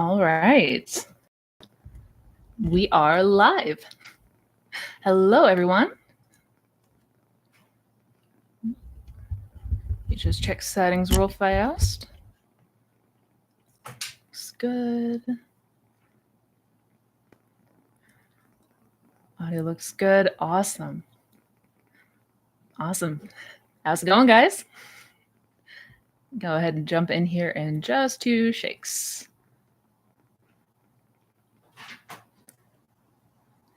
All right. We are live. Hello, everyone. You just check settings real fast. Looks good. Audio looks good. Awesome. Awesome. How's it going, guys? Go ahead and jump in here in just 2 shakes.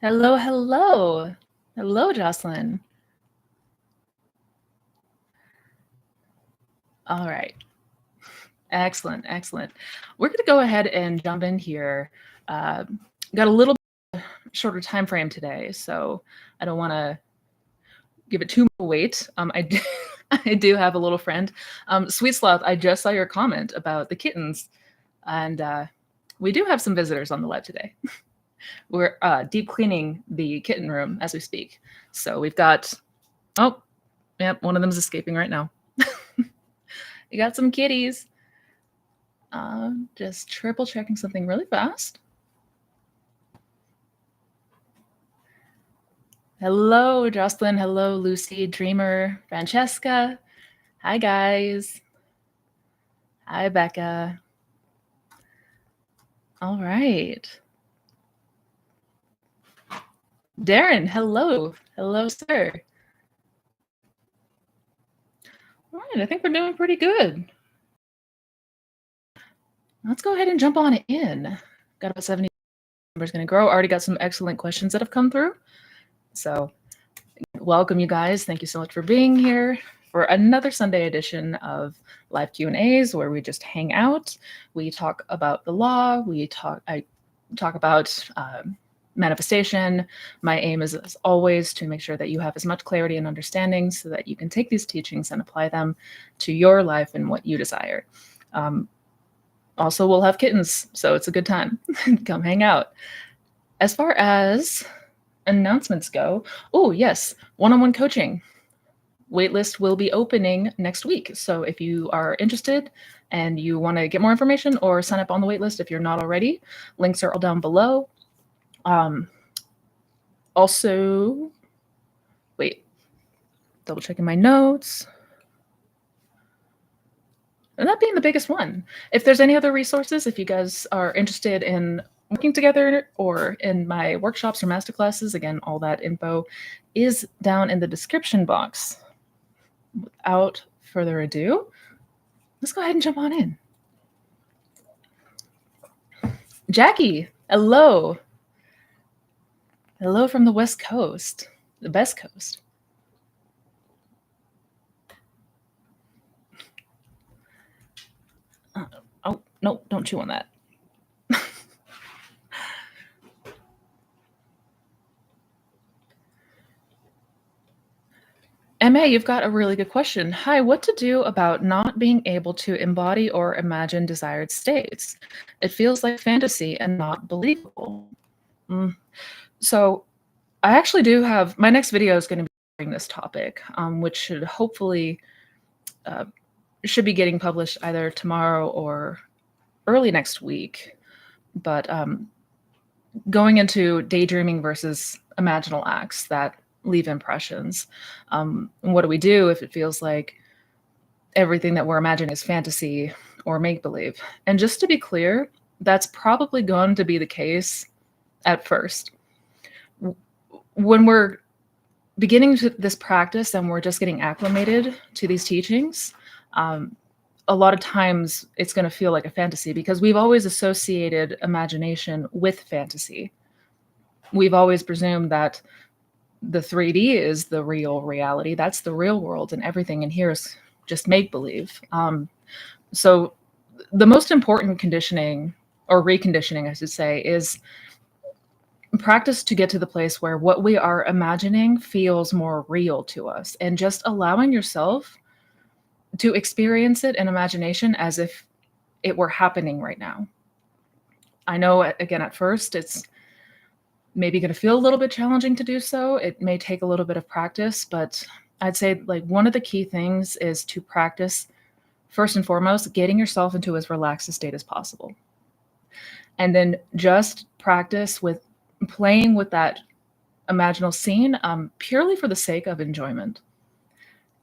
Hello, hello. Hello, Jocelyn. All right. Excellent, excellent. We're going to go ahead and jump in here. Got a little bit shorter time frame today, so I don't want to give it too much weight. I do have a little friend. Sweet Sloth, I just saw your comment about the kittens, and we do have some visitors on the live today. We're deep cleaning the kitten room as we speak. So we've got, oh, yep, one of them is escaping right now. You got some kitties. Just triple checking something really fast. Hello, Jocelyn. Hello, Lucy, Dreamer, Francesca. Hi, guys. Hi, Becca. All right. Darren, hello. Hello, sir. All right, I think we're doing pretty good. Let's go ahead and jump on in. Got about 70 numbers going to grow. Already got some excellent questions that have come through. So welcome, you guys. Thank you so much for being here for another Sunday edition of live Q&As where we just hang out. We talk about the law. I talk about manifestation. My aim is, as always, to make sure that you have as much clarity and understanding so that you can take these teachings and apply them to your life and what you desire. Also, we'll have kittens, so it's a good time. Come hang out. As far as announcements go, oh yes, one-on-one coaching. Waitlist will be opening next week. So if you are interested and you want to get more information or sign up on the waitlist if you're not already, links are all down below. Also, wait, double checking my notes. And that being the biggest one. If there's any other resources, if you guys are interested in working together or in my workshops or masterclasses, again, all that info is down in the description box. Without further ado, let's go ahead and jump on in. Jackie, hello. Hello from the West Coast, the best coast. Oh, no, don't chew on that. MA, you've got a really good question. Hi, what to do about not being able to embody or imagine desired states? It feels like fantasy and not believable. So I actually do have, my next video is going to be covering this topic, which should hopefully, should be getting published either tomorrow or early next week. But going into daydreaming versus imaginal acts that leave impressions. What do we do if it feels like everything that we're imagining is fantasy or make-believe? And just to be clear, that's probably going to be the case at first. When we're beginning this practice and we're just getting acclimated to these teachings, a lot of times it's going to feel like a fantasy because we've always associated imagination with fantasy. We've always presumed that the 3D is the real reality. That's the real world, and everything in here is just make-believe. So the most important conditioning, or reconditioning, I should say, is practice to get to the place where what we are imagining feels more real to us, and just allowing yourself to experience it in imagination as if it were happening right now. I know, again, at first, it's maybe going to feel a little bit challenging to do so. It may take a little bit of practice, but I'd say like one of the key things is to practice, first and foremost, getting yourself into as relaxed a state as possible. And then just practice with playing with that imaginal scene purely for the sake of enjoyment.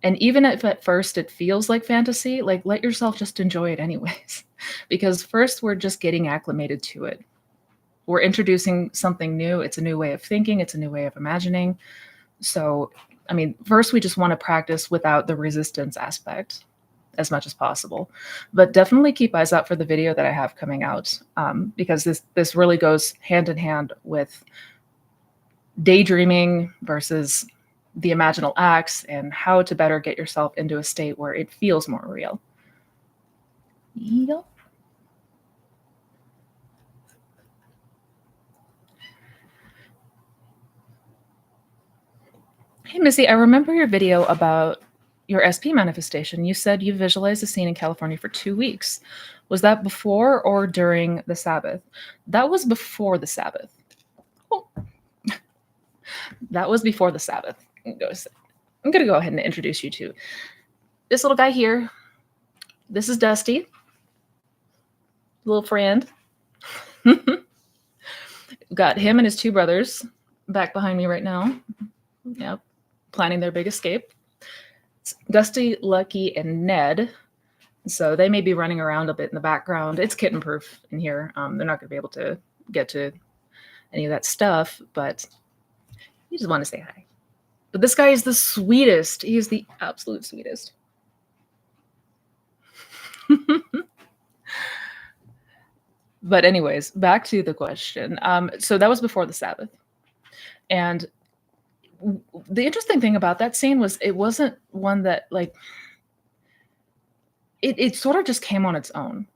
And even if at first it feels like fantasy, like let yourself just enjoy it anyways. Because first we're just getting acclimated to it. We're introducing something new. It's a new way of thinking, it's a new way of imagining. So, I mean, first we just want to practice without the resistance aspect as much as possible. But definitely keep eyes out for the video that I have coming out because this really goes hand in hand with daydreaming versus the imaginal acts and how to better get yourself into a state where it feels more real. Yep. Hey, Missy, I remember your video about your SP manifestation. You said you visualized the scene in California for 2 weeks. Was that before or during the Sabbath? That was before the Sabbath. Oh, that was before the Sabbath. I'm going to go ahead and introduce you to this little guy here. This is Dusty, little friend. Got him and his 2 brothers back behind me right now. Yep, planning their big escape. It's Dusty, Lucky, and Ned. So they may be running around a bit in the background. It's kitten proof in here. They're not going to be able to get to any of that stuff, but you just want to say hi. But this guy is the sweetest. He is the absolute sweetest. But anyways, back to the question. So that was before the Sabbath. And the interesting thing about that scene was it wasn't one that like, it sort of just came on its own.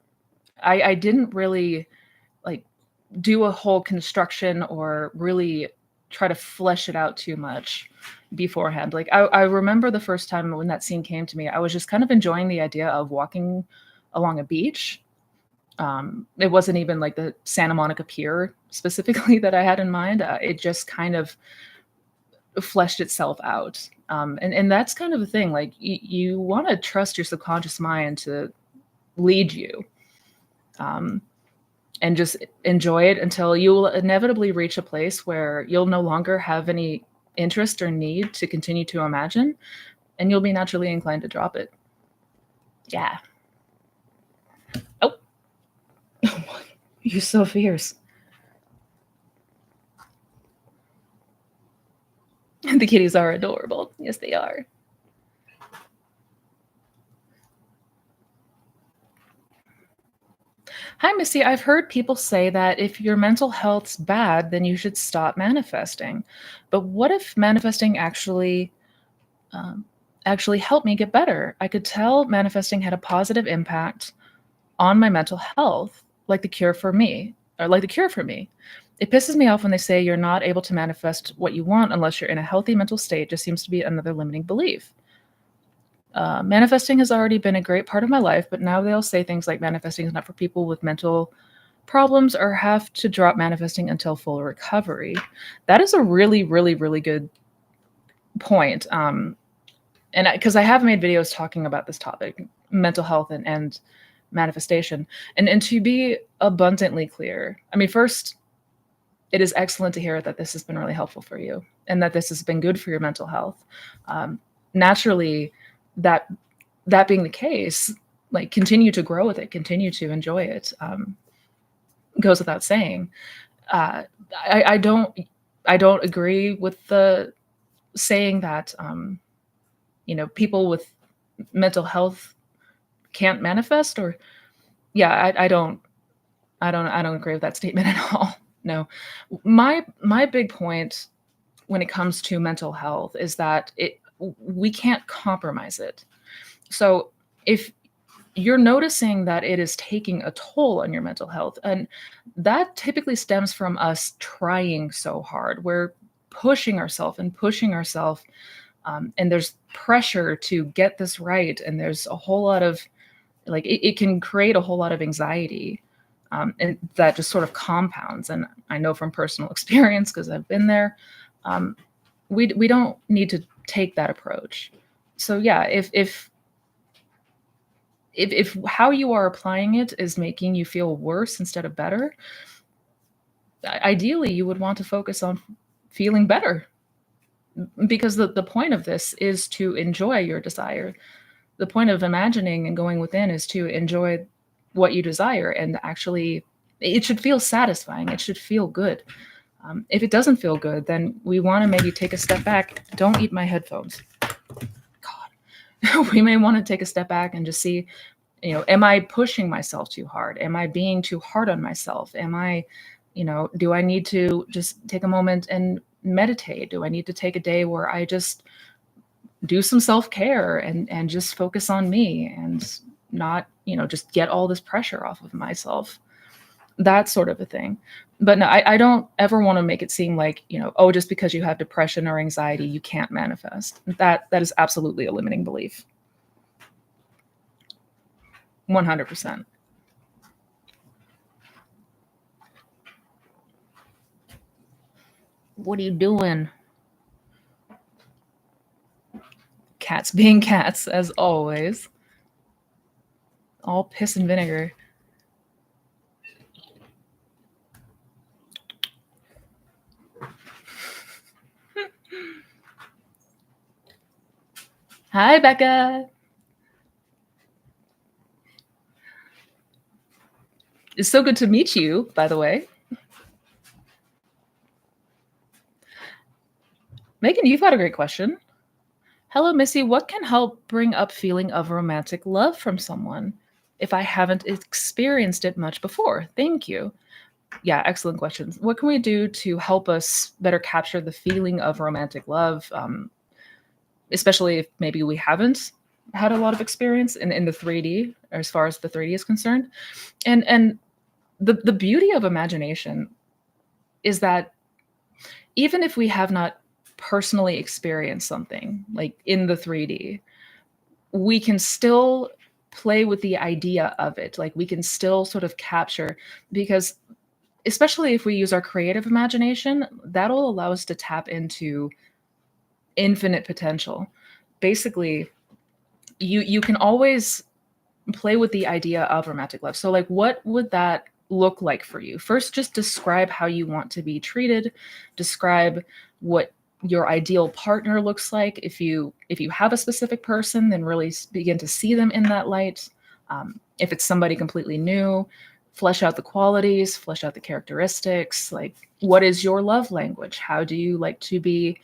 I didn't really like do a whole construction or really try to flesh it out too much beforehand. Like I remember the first time when that scene came to me, I was just kind of enjoying the idea of walking along a beach. It wasn't even like the Santa Monica Pier specifically that I had in mind. It just kind of fleshed itself out. And that's kind of the thing. Like you want to trust your subconscious mind to lead you. And just enjoy it until you will inevitably reach a place where you'll no longer have any interest or need to continue to imagine, and you'll be naturally inclined to drop it. Yeah. Oh, you're so fierce. The kitties are adorable. Yes, they are. Hi, Missy. I've heard people say that if your mental health's bad, then you should stop manifesting. But what if manifesting actually helped me get better? I could tell manifesting had a positive impact on my mental health, like the cure for me, or like the cure for me. It pisses me off when they say you're not able to manifest what you want unless you're in a healthy mental state. It just seems to be another limiting belief. Manifesting has already been a great part of my life, but now they'll say things like manifesting is not for people with mental problems or have to drop manifesting until full recovery. That is a really, really, really good point. And because I have made videos talking about this topic, mental health and manifestation. And to be abundantly clear, I mean, first, it is excellent to hear that this has been really helpful for you and that this has been good for your mental health. Naturally, that being the case, like continue to grow with it, continue to enjoy it. Goes without saying. I don't agree with the saying that people with mental health can't manifest, or I don't agree with that statement at all. No. My big point when it comes to mental health is that we can't compromise it. So if you're noticing that it is taking a toll on your mental health, and that typically stems from us trying so hard. We're pushing ourselves and pushing ourselves, and there's pressure to get this right, and there's a whole lot of like it can create a whole lot of anxiety, and that just sort of compounds. And I know from personal experience, because I've been there, we don't need to take that approach. So yeah, if If how you are applying it is making you feel worse instead of better, ideally you would want to focus on feeling better, because the point of this is to enjoy your desire. The point of imagining and going within is to enjoy what you desire, and actually it should feel satisfying. It should feel good. If it doesn't feel good, then we want to maybe take a step back. Don't eat my headphones. God. We may want to take a step back and just see, am I pushing myself too hard? Am I being too hard on myself? Am I, do I need to just take a moment and meditate? Do I need to take a day where I just do some self-care and just focus on me and not, just get all this pressure off of myself? That sort of a thing. But no, I don't ever want to make it seem like, oh, just because you have depression or anxiety, you can't manifest. That is absolutely a limiting belief. 100%. What are you doing? Cats being cats, as always. All piss and vinegar. Hi, Becca. It's so good to meet you, by the way. Megan, you've got a great question. Hello, Missy. What can help bring up feeling of romantic love from someone if I haven't experienced it much before? Thank you. Yeah, excellent questions. What can we do to help us better capture the feeling of romantic love, especially if maybe we haven't had a lot of experience in the 3D, or as far as the 3D is concerned? And the beauty of imagination is that even if we have not personally experienced something like in the 3D, we can still play with the idea of it. Like we can still sort of capture, because especially if we use our creative imagination, that'll allow us to tap into infinite potential. Basically, you can always play with the idea of romantic love. So like what would that look like for you? First, just describe how you want to be treated. Describe what your ideal partner looks like. If you have a specific person, then really begin to see them in that light. If it's somebody completely new, flesh out the qualities, flesh out the characteristics. Like, what is your love language? How do you like to be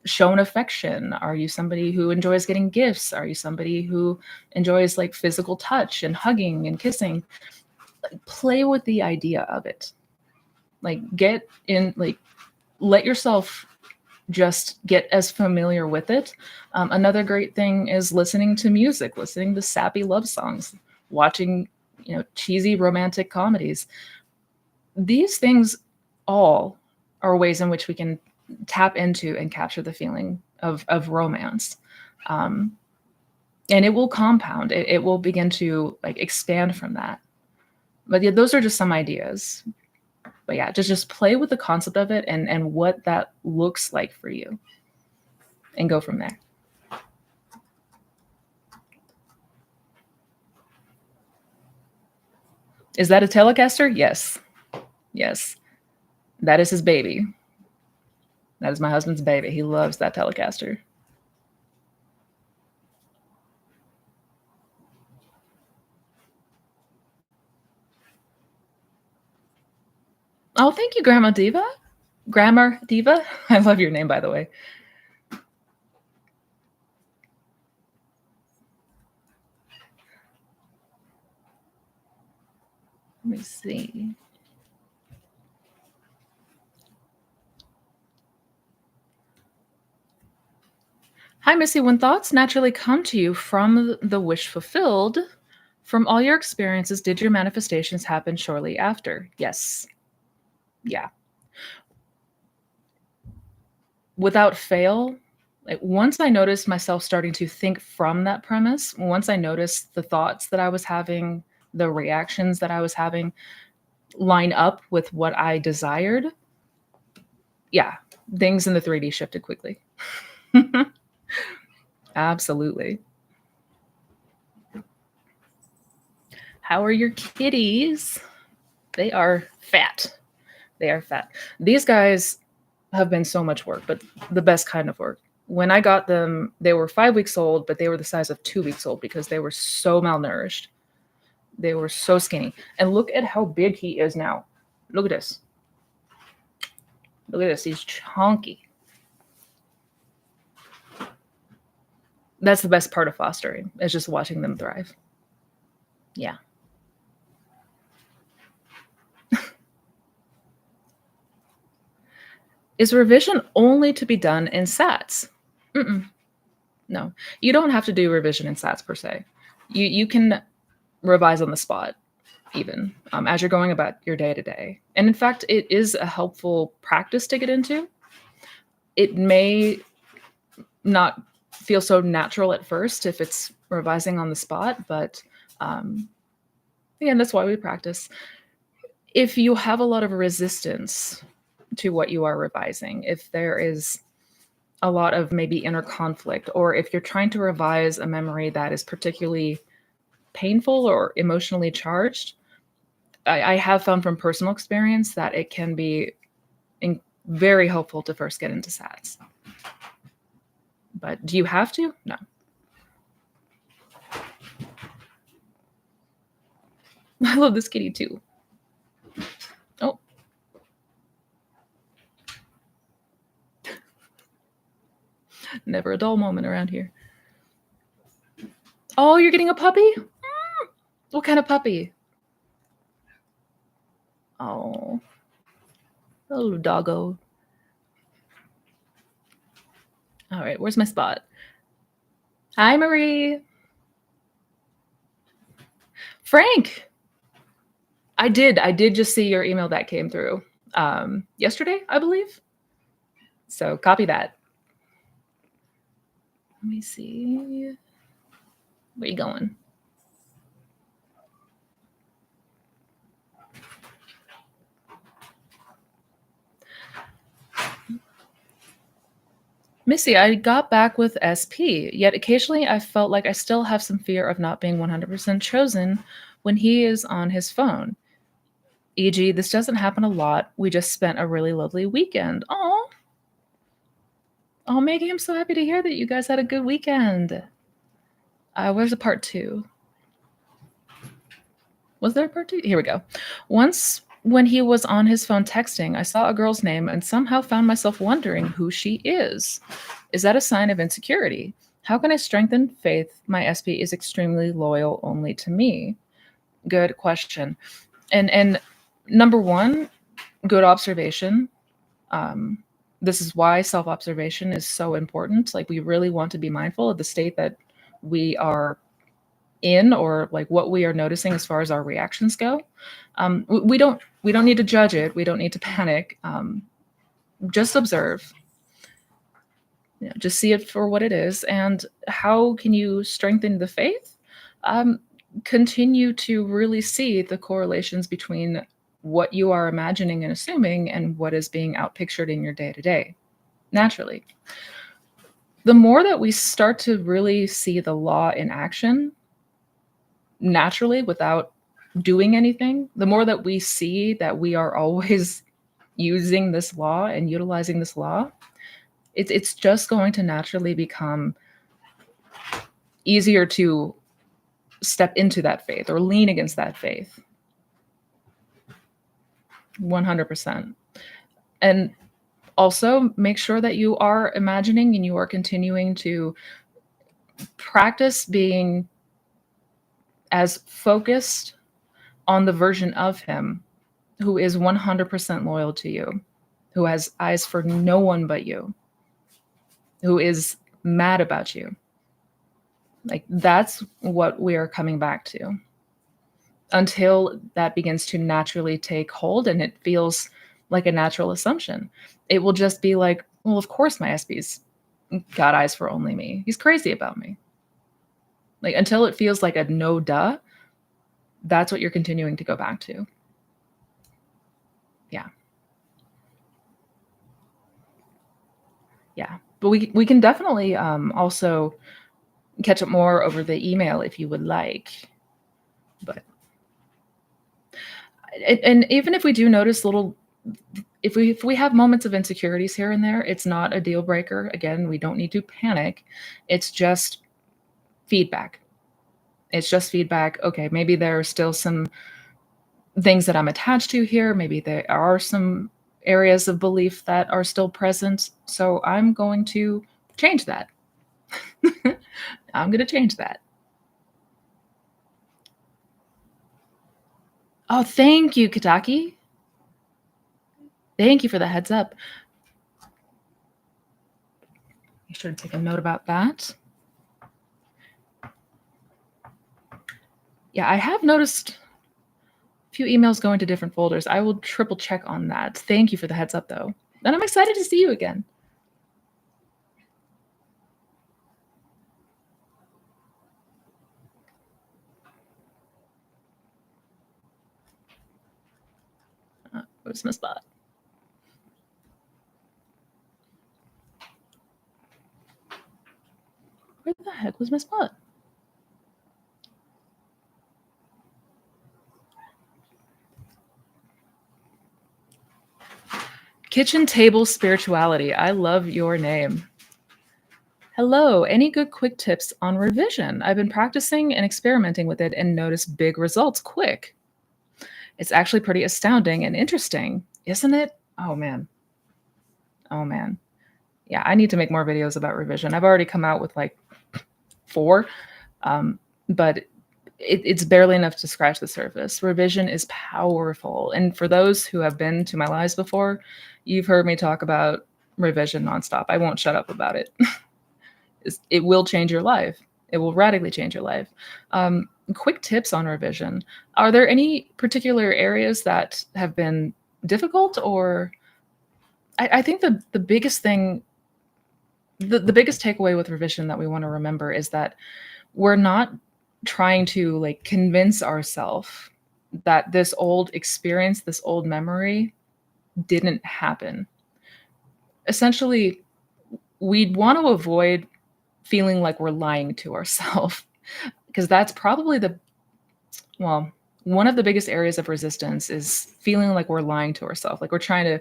shown affection? Are you somebody who enjoys getting gifts? Are you somebody who enjoys like physical touch and hugging and kissing? Play with the idea of it. Like get in, like let yourself just get as familiar with it. Another great thing is listening to music, listening to sappy love songs, watching, cheesy romantic comedies. These things all are ways in which we can tap into and capture the feeling of romance. And it will compound. It will begin to like expand from that. But yeah, those are just some ideas. But yeah, just play with the concept of it and what that looks like for you, and go from there. Is that a Telecaster? Yes. Yes. That is his baby. That is my husband's baby. He loves that Telecaster. Oh, thank you, Grandma Diva. Grammar Diva. I love your name, by the way. Let me see. Hi, Missy. When thoughts naturally come to you from the wish fulfilled, from all your experiences, did your manifestations happen shortly after? Yes. Yeah. Without fail, like once I noticed myself starting to think from that premise, once I noticed the thoughts that I was having, the reactions that I was having line up with what I desired, yeah, things in the 3D shifted quickly. Absolutely. How are your kitties? They are fat. They are fat. These guys have been so much work, but the best kind of work. When I got them, they were 5 weeks old, but they were the size of 2 weeks old because they were so malnourished. They were so skinny. And look at how big he is now. Look at this. Look at this. He's chunky. That's the best part of fostering, is just watching them thrive. Yeah. Is revision only to be done in SATs? Mm-mm. No. You don't have to do revision in SATs per se. You can revise on the spot, even as you're going about your day to day. And in fact, it is a helpful practice to get into. It may not feel so natural at first if it's revising on the spot, but again, that's why we practice. If you have a lot of resistance to what you are revising, if there is a lot of maybe inner conflict, or if you're trying to revise a memory that is particularly painful or emotionally charged, I have found from personal experience that it can be very helpful to first get into SATs. But do you have to? No. I love this kitty too. Oh. Never a dull moment around here. Oh, you're getting a puppy? What kind of puppy? Oh. A little doggo. All right, where's my spot? Hi, Marie. Frank. I did just see your email that came through yesterday, I believe. So copy that. Let me see. Where you going? Missy, I got back with SP, yet occasionally I felt like I still have some fear of not being 100% chosen when he is on his phone. E.g., this doesn't happen a lot. We just spent a really lovely weekend. Oh, Maggie, I'm so happy to hear that you guys had a good weekend. Where's the part 2? Was there a part 2? Here we go. Once, when he was on his phone texting, I saw a girl's name and somehow found myself wondering who she is. Is that a sign of insecurity? How can I strengthen faith my SP is extremely loyal only to me? Good question. And number one, good observation. This is why self-observation is so important. Like, we really want to be mindful of the state that we are in, or like what we are noticing as far as our reactions go. We don't need to judge it. We don't need to panic. Just observe. Just see it for what it is. And how can you strengthen the faith? Continue to really see the correlations between what you are imagining and assuming and what is being outpictured in your day-to-day, naturally. The more that we start to really see the law in action naturally without doing anything, the more that we see that we are always using this law and utilizing this law, it's just going to naturally become easier to step into that faith or lean against that faith. 100%. And also make sure that you are imagining and you are continuing to practice being as focused on the version of him who is 100% loyal to you, who has eyes for no one but you, who is mad about you. Like, that's what we are coming back to. Until that begins to naturally take hold and it feels like a natural assumption, it will just be like, well, of course my SP's got eyes for only me. He's crazy about me. Like, until it feels like a no duh, that's what you're continuing to go back to. Yeah. Yeah. But we can definitely also catch up more over the email if you would like. But And even if we do notice little if we have moments of insecurities here and there, it's not a deal breaker. Again, we don't need to panic. It's just feedback. It's just feedback. Okay, maybe there are still some things that I'm attached to here. Maybe there are some areas of belief that are still present. So I'm going to change that. I'm going to change that. Oh, thank you, Kitaki. Thank you for the heads up. You should take a note about that. Yeah, I have noticed a few emails going to different folders. I will triple check on that. Thank you for the heads up, though. And I'm excited to see you again. Where's my spot? Where the heck was my spot? Kitchen table spirituality. I love your name. Hello. Any good quick tips on revision? I've been practicing and experimenting with it and noticed big results quick. It's actually pretty astounding and interesting, isn't it? Oh man. Oh man. Yeah, I need to make more videos about revision. I've already come out with like 4, but it's barely enough to scratch the surface. Revision is powerful. And for those who have been to my lives before, you've heard me talk about revision nonstop. I won't shut up about it. It will change your life. It will radically change your life. Quick tips on revision. Are there any particular areas that have been difficult, or I think the biggest thing, the biggest takeaway with revision that we want to remember is that we're not trying to like convince ourselves that this old experience, this old memory didn't happen. Essentially, we'd want to avoid feeling like we're lying to ourselves because that's probably well, one of the biggest areas of resistance is feeling like we're lying to ourselves, like we're trying to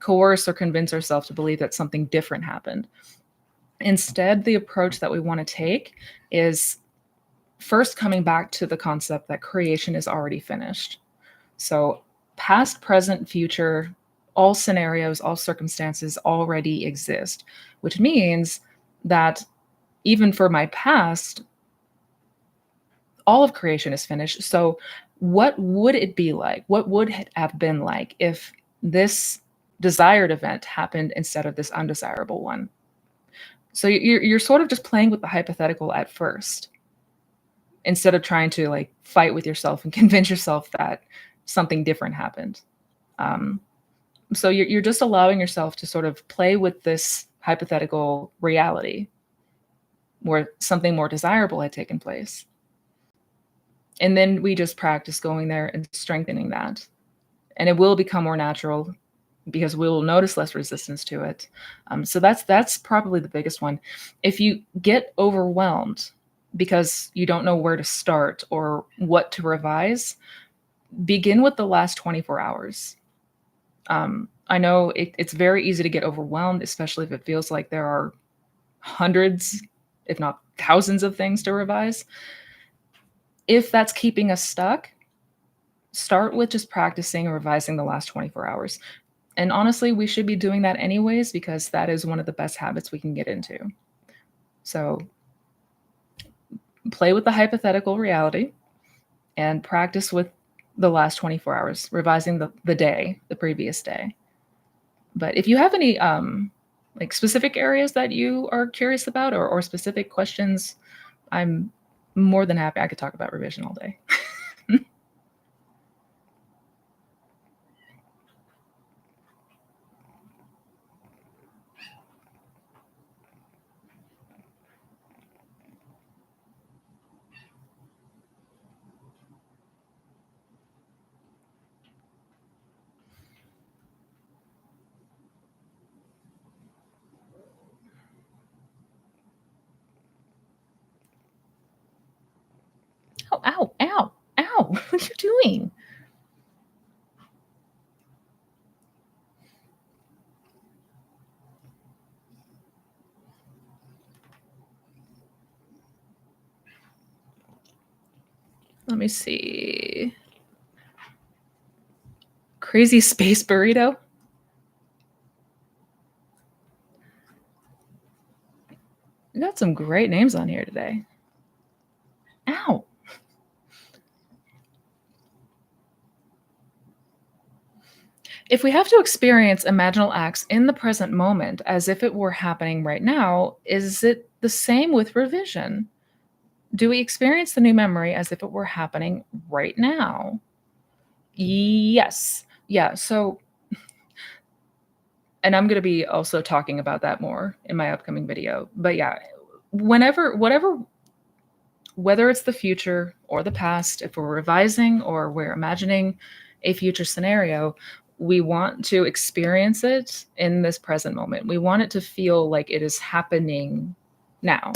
coerce or convince ourselves to believe that something different happened. Instead, the approach that we want to take is first coming back to the concept that creation is already finished. So, past, present, future, all scenarios, all circumstances already exist, which means that even for my past, all of creation is finished. So, what would it be like? What would it have been like if this desired event happened instead of this undesirable one? So, you're sort of just playing with the hypothetical at first instead of trying to like fight with yourself and convince yourself that something different happened. Um, so you're just allowing yourself to sort of play with this hypothetical reality where something more desirable had taken place. And then we just practice going there and strengthening that. And it will become more natural because we'll notice less resistance to it. So that's probably the biggest one. If you get overwhelmed because you don't know where to start or what to revise, begin with the last 24 hours. I know it's very easy to get overwhelmed, especially if it feels like there are hundreds, if not thousands of things to revise. If that's keeping us stuck, start with just practicing and revising the last 24 hours. And honestly, we should be doing that anyways because that is one of the best habits we can get into. So play with the hypothetical reality and practice with the last 24 hours, revising the day, the previous day. But if you have any like specific areas that you are curious about or specific questions, I'm more than happy. I could talk about revision all day. Oh, ow, ow, ow. What are you doing? Let me see. Crazy space burrito. We got some great names on here today. Ow. If we have to experience imaginal acts in the present moment as if it were happening right now, is it the same with revision? Do we experience the new memory as if it were happening right now? Yes. Yeah. So, and I'm going to be also talking about that more in my upcoming video. But yeah, whether it's the future or the past, if we're revising or we're imagining a future scenario, we want to experience it in this present moment. We want it to feel like it is happening now.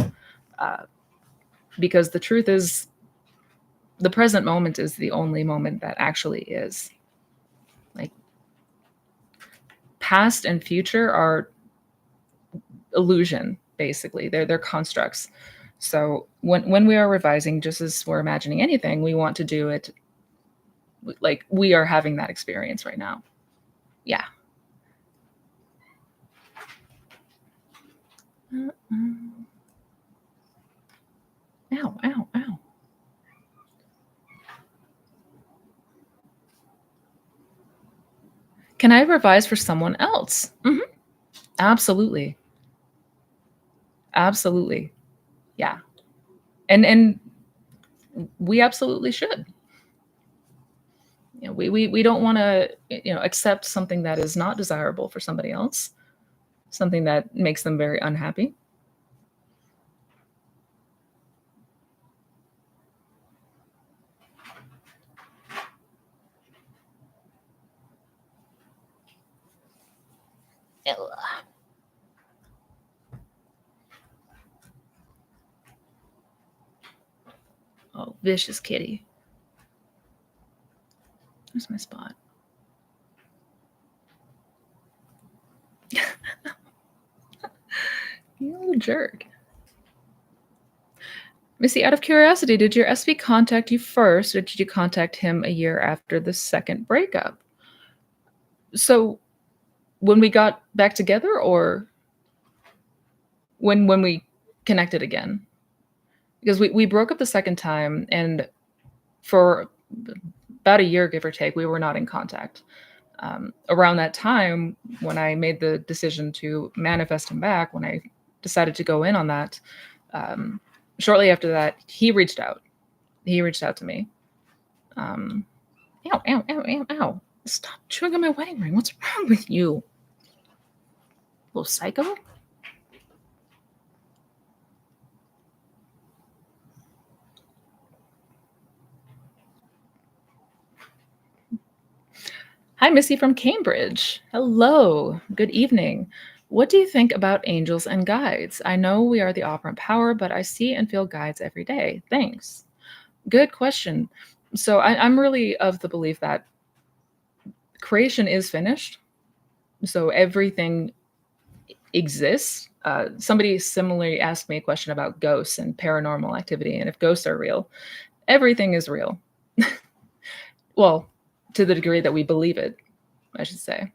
Because the truth is, the present moment is the only moment that actually is. Like, past and future are illusion, basically. They're constructs. So when we are revising, just as we're imagining anything, we want to do it like we are having that experience right now. Yeah. Ow, ow, ow. Can I revise for someone else? Absolutely. Absolutely. Yeah. And we absolutely should. You know, we don't want to, accept something that is not desirable for somebody else, something that makes them very unhappy. Oh, vicious kitty. Where's my spot? You little jerk. Missy, out of curiosity, did your SV contact you first, or did you contact him a year after the second breakup? So when we got back together, or when we connected again? Because we broke up the second time, and for about a year, give or take, we were not in contact. Around that time, when I made the decision to manifest him back, when I decided to go in on that, shortly after that, he reached out. He reached out to me. Ow, ow, ow, ow, ow. Stop chewing on my wedding ring. What's wrong with you? Little psycho? Hi, Missy from Cambridge. Hello. Good evening. What do you think about angels and guides? I know we are the operant power, but I see and feel guides every day. Thanks. Good question. So I'm really of the belief that creation is finished. So everything exists. Somebody similarly asked me a question about ghosts and paranormal activity, and if ghosts are real. Everything is real. Well, to the degree that we believe it, I should say.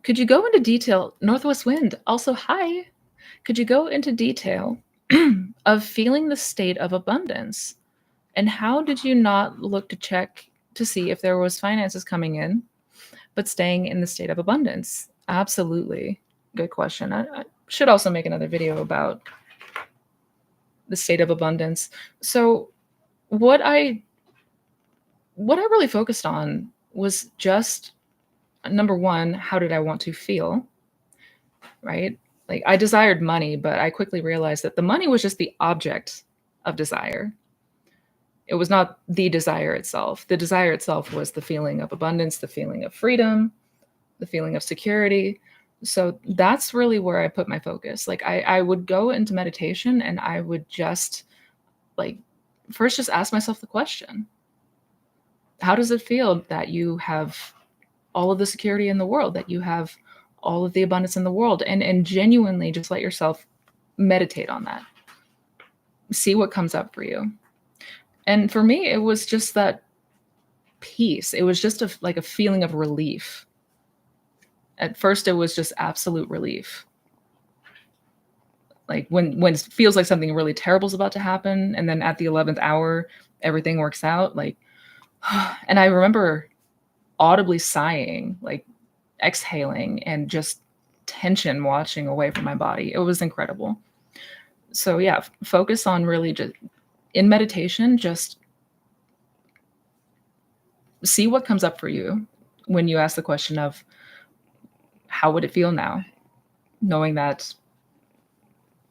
Could you go into detail? Northwest Wind, also hi. Could you go into detail of feeling the state of abundance? And how did you not look to check to see if there was finances coming in, but staying in the state of abundance? Absolutely. Good question. I should also make another video about the state of abundance. So what I really focused on was just, number one, how did I want to feel? Right? Like, I desired money, but I quickly realized that the money was just the object of desire. It was not the desire itself. The desire itself was the feeling of abundance, the feeling of freedom, the feeling of security. So that's really where I put my focus. Like, I would go into meditation and I would just, like, first just ask myself the question, How does it feel that you have all of the security in the world, that you have all of the abundance in the world? And genuinely just let yourself meditate on that. See what comes up for you. And for me, it was just that peace. It was just like a feeling of relief. At first, it was just absolute relief. Like when it feels like something really terrible is about to happen, and then at the 11th hour, everything works out. Like, and I remember audibly sighing, like exhaling, and just tension washing away from my body. It was incredible. So yeah, focus on really just in meditation, just see what comes up for you when you ask the question of how would it feel now, knowing that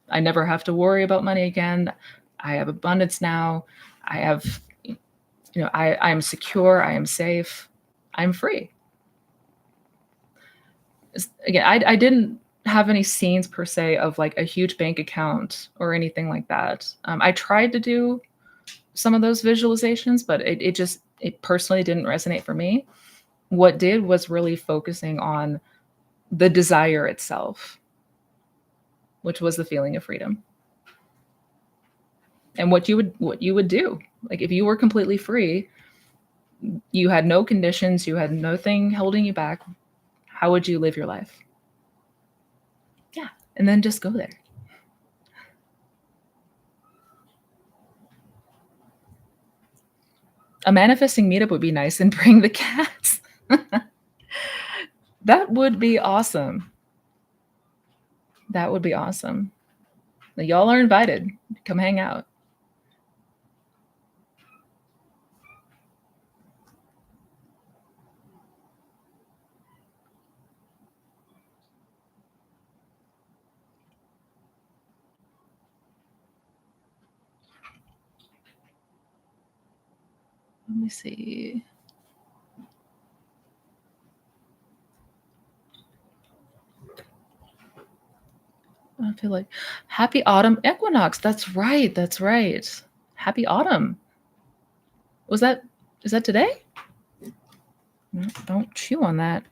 I never have to worry about money again. I have abundance now. I have, I am secure. I am safe. I'm free. Again, I didn't have any scenes per se of like a huge bank account or anything like that. I tried to do some of those visualizations, but it personally didn't resonate for me. What did was really focusing on the desire itself, which was the feeling of freedom. And what you would do. Like if you were completely free, you had no conditions, you had nothing holding you back, how would you live your life? Yeah. And then just go there. A manifesting meetup would be nice, and bring the cats. That would be awesome. That would be awesome. Y'all are invited. Come hang out. Let me see. I feel like happy autumn equinox. That's right. That's right. Happy autumn. Is that today? No, don't chew on that.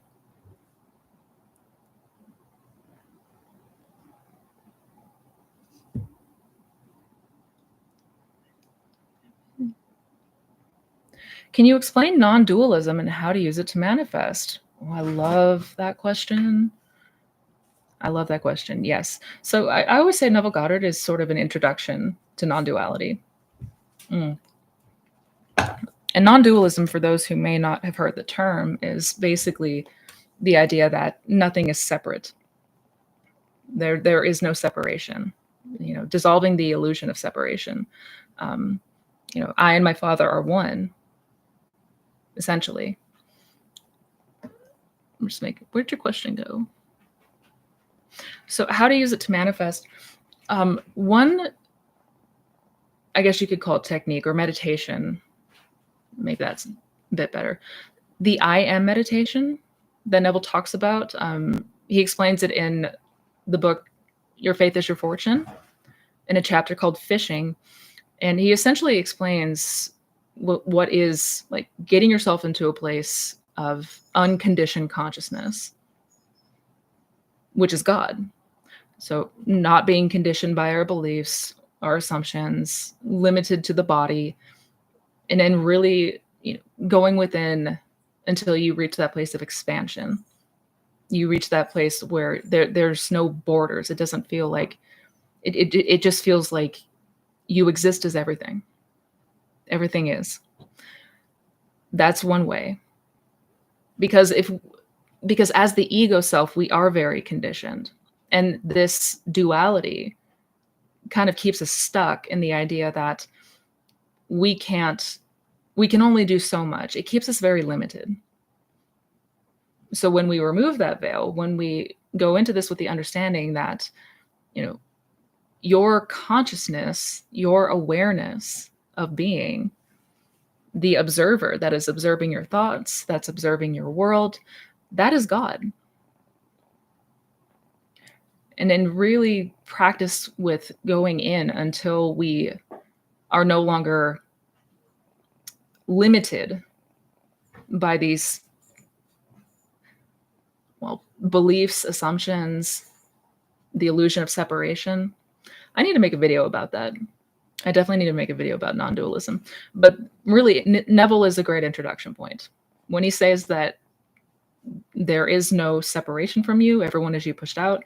Can you explain non-dualism and how to use it to manifest? Oh, I love that question. I love that question. Yes. So I always say Neville Goddard is sort of an introduction to non-duality. And non-dualism, for those who may not have heard the term, is basically the idea that nothing is separate. There is no separation. Dissolving the illusion of separation. I and my Father are one. Essentially. I'm just making. Where'd your question go? So how to use it to manifest? One, I guess you could call it technique or meditation. Maybe that's a bit better. The I am meditation that Neville talks about. He explains it in the book, Your Faith is Your Fortune, in a chapter called Fishing. And he essentially explains what is like getting yourself into a place of unconditioned consciousness, which is God. So not being conditioned by our beliefs, our assumptions, limited to the body, and then really going within until you reach that place of expansion. You reach that place where there's no borders. It doesn't feel like it just feels like you exist as everything. Everything is. That's one way. Because as the ego self, we are very conditioned. And this duality kind of keeps us stuck in the idea that we can only do so much. It keeps us very limited. So when we remove that veil, when we go into this with the understanding that, your consciousness, your awareness of being, the observer that is observing your thoughts, that's observing your world, that is God. And then really practice with going in until we are no longer limited by these, well, beliefs, assumptions, the illusion of separation. I need to make a video about that. I definitely need to make a video about non-dualism. But really, Neville is a great introduction point. When he says that there is no separation from you, everyone is you pushed out,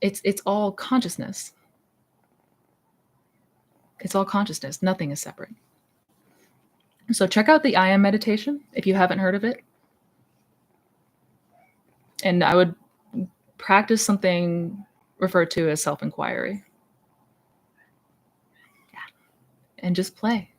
it's all consciousness. It's all consciousness. Nothing is separate. So check out the I Am meditation if you haven't heard of it. And I would practice something referred to as self-inquiry. Yeah. And just play.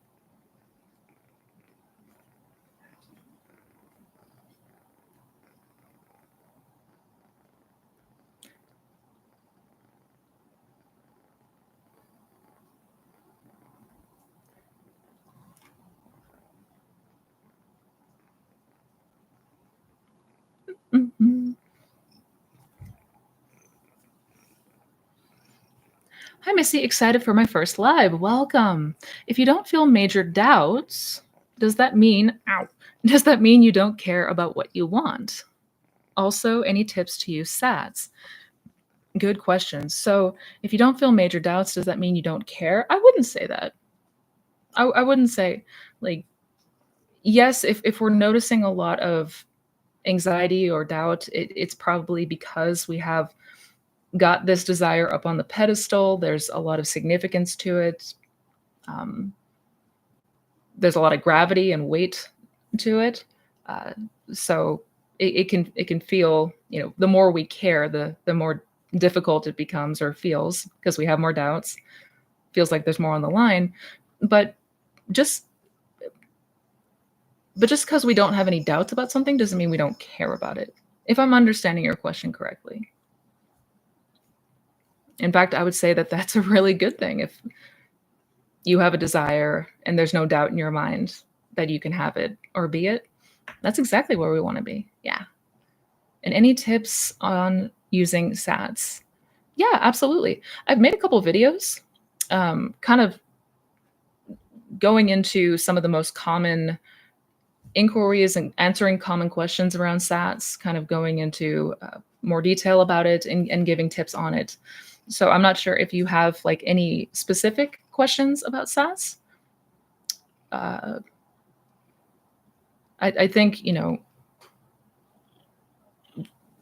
Mm-hmm. Hi, Missy. Excited for my first live. Welcome. If you don't feel major doubts, does that mean, ow, does that mean you don't care about what you want? Also, any tips to use SATs? Good question. So, if you don't feel major doubts, does that mean you don't care? I wouldn't say that. I wouldn't say, like, yes, if we're noticing a lot of anxiety or doubt, it's probably because we have got this desire up on the pedestal. There's a lot of significance to it. Um, there's a lot of gravity and weight to it. Uh, so it can feel, the more we care, the more difficult it becomes or feels because we have more doubts. Feels like there's more on the line, but just just because we don't have any doubts about something doesn't mean we don't care about it. If I'm understanding your question correctly. In fact, I would say that that's a really good thing. If you have a desire and there's no doubt in your mind that you can have it or be it, that's exactly where we want to be. Yeah. And any tips on using SATs? Yeah, absolutely. I've made a couple videos, kind of going into some of the most common inquiries and answering common questions around SATs, kind of going into more detail about it and giving tips on it. So I'm not sure if you have like any specific questions about SATs. I think,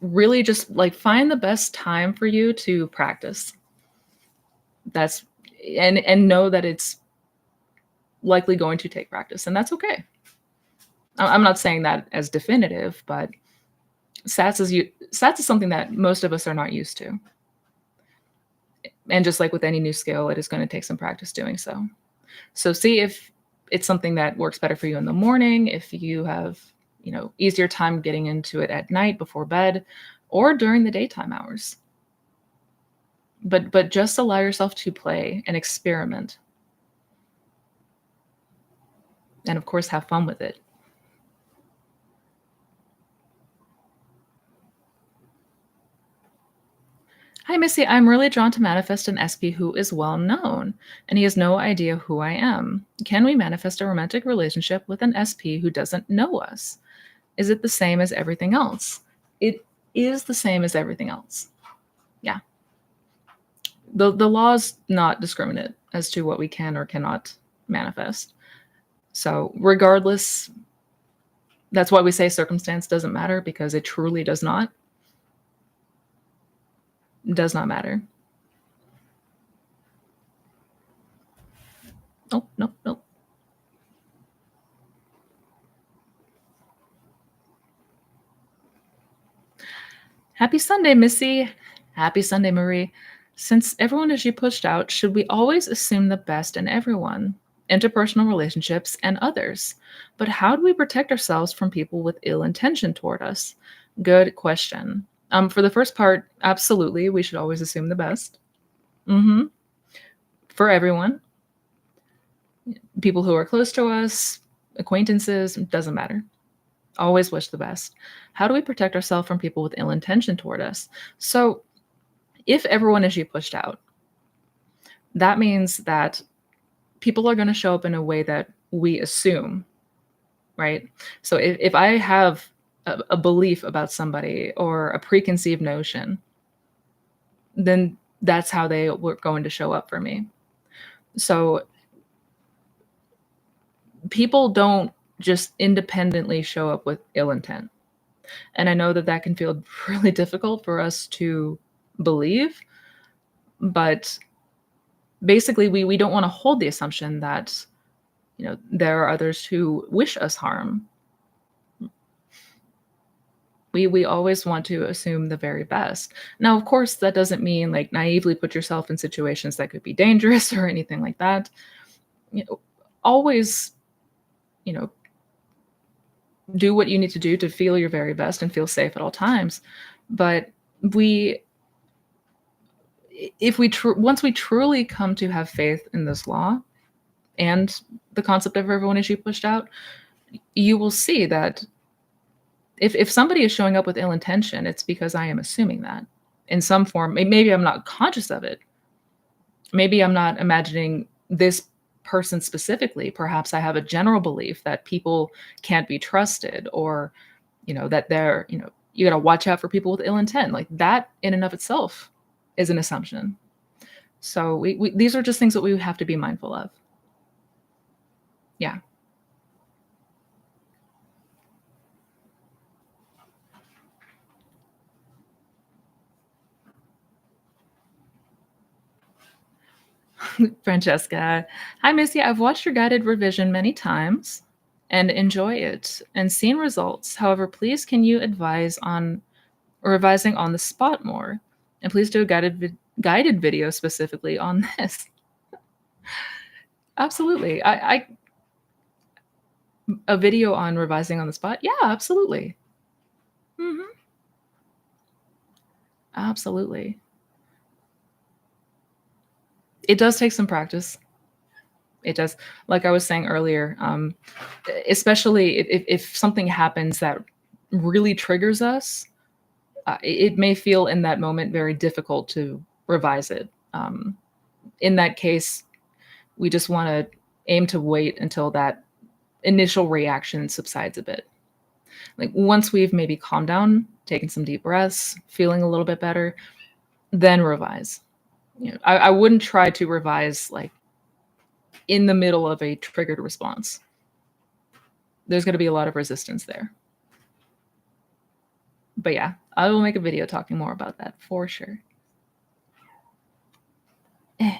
really just like find the best time for you to practice. That's and know that it's likely going to take practice, and that's okay. I'm not saying that as definitive, but SATs is something that most of us are not used to. And just like with any new skill, it is going to take some practice doing so. So see if it's something that works better for you in the morning, if you have, easier time getting into it at night before bed or during the daytime hours. But just allow yourself to play and experiment. And of course, have fun with it. Hi, Missy. I'm really drawn to manifest an SP who is well known, and he has no idea who I am. Can we manifest a romantic relationship with an SP who doesn't know us? Is it the same as everything else? It is the same as everything else. Yeah. The law is not discriminate as to what we can or cannot manifest. So regardless, that's why we say circumstance doesn't matter, because it truly does not. It does not matter. Nope, nope, nope. Happy Sunday, Missy. Happy Sunday, Marie. Since everyone is you pushed out, should we always assume the best in everyone, interpersonal relationships, and others? But how do we protect ourselves from people with ill intention toward us? Good question. For the first part, absolutely, we should always assume the best. For everyone, people who are close to us, acquaintances, doesn't matter. Always wish the best. How do we protect ourselves from people with ill intention toward us? So if everyone is you pushed out, that means that people are going to show up in a way that we assume right? So if I have a belief about somebody or a preconceived notion, then that's how they were going to show up for me. So people don't just independently show up with ill intent. And I know that that can feel really difficult for us to believe, but basically we don't want to hold the assumption that, there are others who wish us harm. We always want to assume the very best. Now, of course, that doesn't mean like naively put yourself in situations that could be dangerous or anything like that. Always, you know, do what you need to do to feel your very best and feel safe at all times. But we if we once we truly come to have faith in this law and the concept of everyone is sheep pushed out, you will see that if somebody is showing up with ill intention, it's because I am assuming that in some form. Maybe I'm not conscious of it. Maybe I'm not imagining this person specifically. Perhaps I have a general belief that people can't be trusted, or that they're, you got to watch out for people with ill intent. Like that in and of itself is an assumption. So we these are just things that we have to be mindful of. Yeah. Francesca. Hi, Missy. I've watched your guided revision many times and enjoy it and seen results. However, please can you advise on revising on the spot more? And please do a guided video specifically on this. Absolutely. A video on revising on the spot? Yeah, absolutely. Hmm. Absolutely. It does take some practice. It does. Like I was saying earlier, especially if something happens that really triggers us, it may feel in that moment very difficult to revise it. In that case, we just want to aim to wait until that initial reaction subsides a bit. Like once we've maybe calmed down, taken some deep breaths, feeling a little bit better, then revise. I wouldn't try to revise like in the middle of a triggered response. There's going to be a lot of resistance there. But yeah, I will make a video talking more about that for sure. Eh.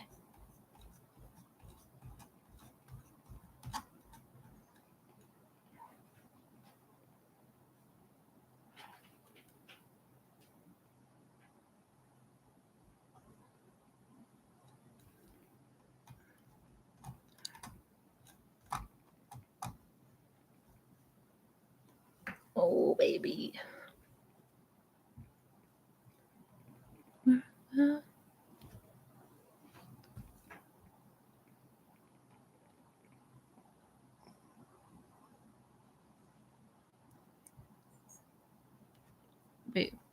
Oh, baby.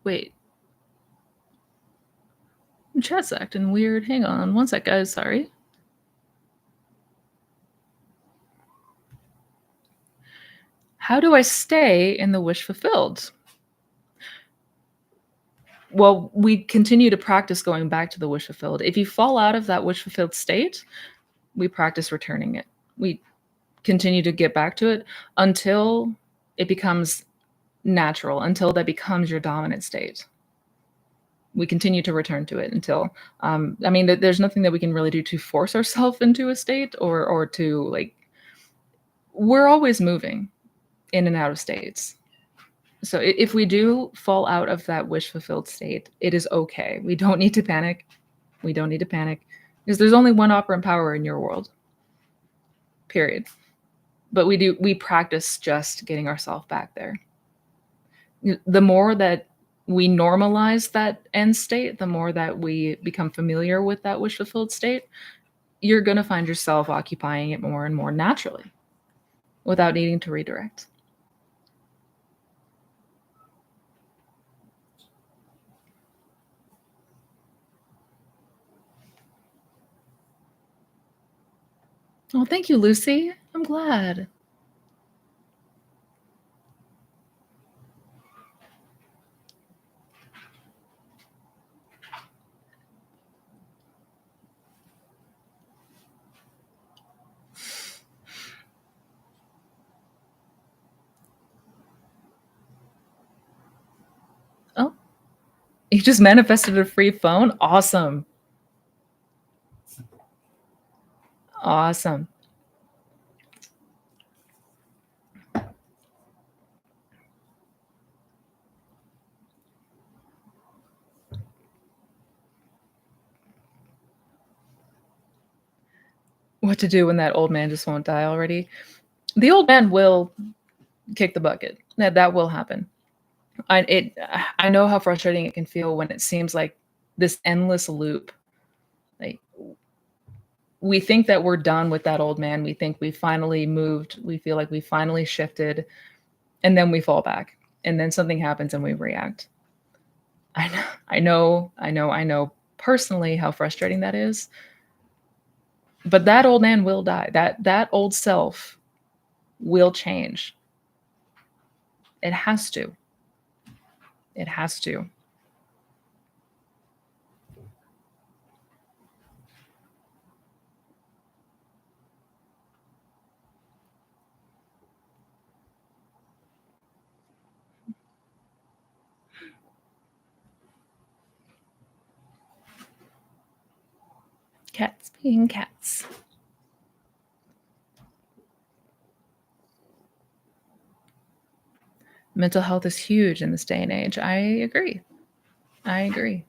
Wait. Chat's acting weird. Hang on one sec, guys. Sorry. How do I stay in the wish fulfilled? Well, we continue to practice going back to the wish fulfilled. If you fall out of that wish fulfilled state, we practice returning it. We continue to get back to it until it becomes natural, until that becomes your dominant state. We continue to return to it until, there's nothing that we can really do to force ourselves into a state or to like, we're always moving in and out of states. So if we do fall out of that wish fulfilled state, it is okay. We don't need to panic. We don't need to panic because there's only one operant power in your world, period. But we practice just getting ourselves back there. The more that we normalize that end state, the more that we become familiar with that wish fulfilled state, you're going to find yourself occupying it more and more naturally without needing to redirect. Oh, thank you, Lucy. I'm glad. You just manifested a free phone? Awesome. Awesome. What to do when that old man just won't die already? The old man will kick the bucket. That will happen. I know how frustrating it can feel when it seems like this endless loop. Like we think that we're done with that old man. We think we finally moved. We feel like we finally shifted, and then we fall back. And then something happens and we react. I know personally how frustrating that is. But that old man will die. That old self will change. It has to. It has to. Cats being cats. Mental health is huge in this day and age. I agree. I agree.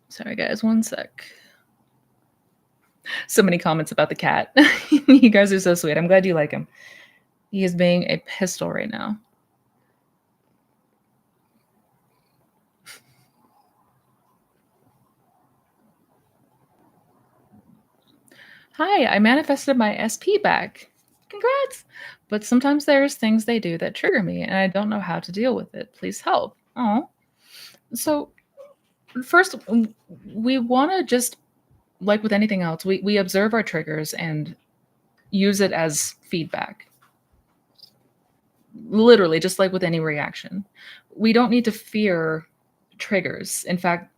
Sorry, guys, one sec. So many comments about the cat. You guys are so sweet. I'm glad you like him. He is being a pistol right now. Hi, I manifested my SP back. Congrats. But sometimes there's things they do that trigger me and I don't know how to deal with it. Please help. Oh. So first we want to just like with anything else, we observe our triggers and use it as feedback. Literally, just like with any reaction. We don't need to fear triggers. In fact,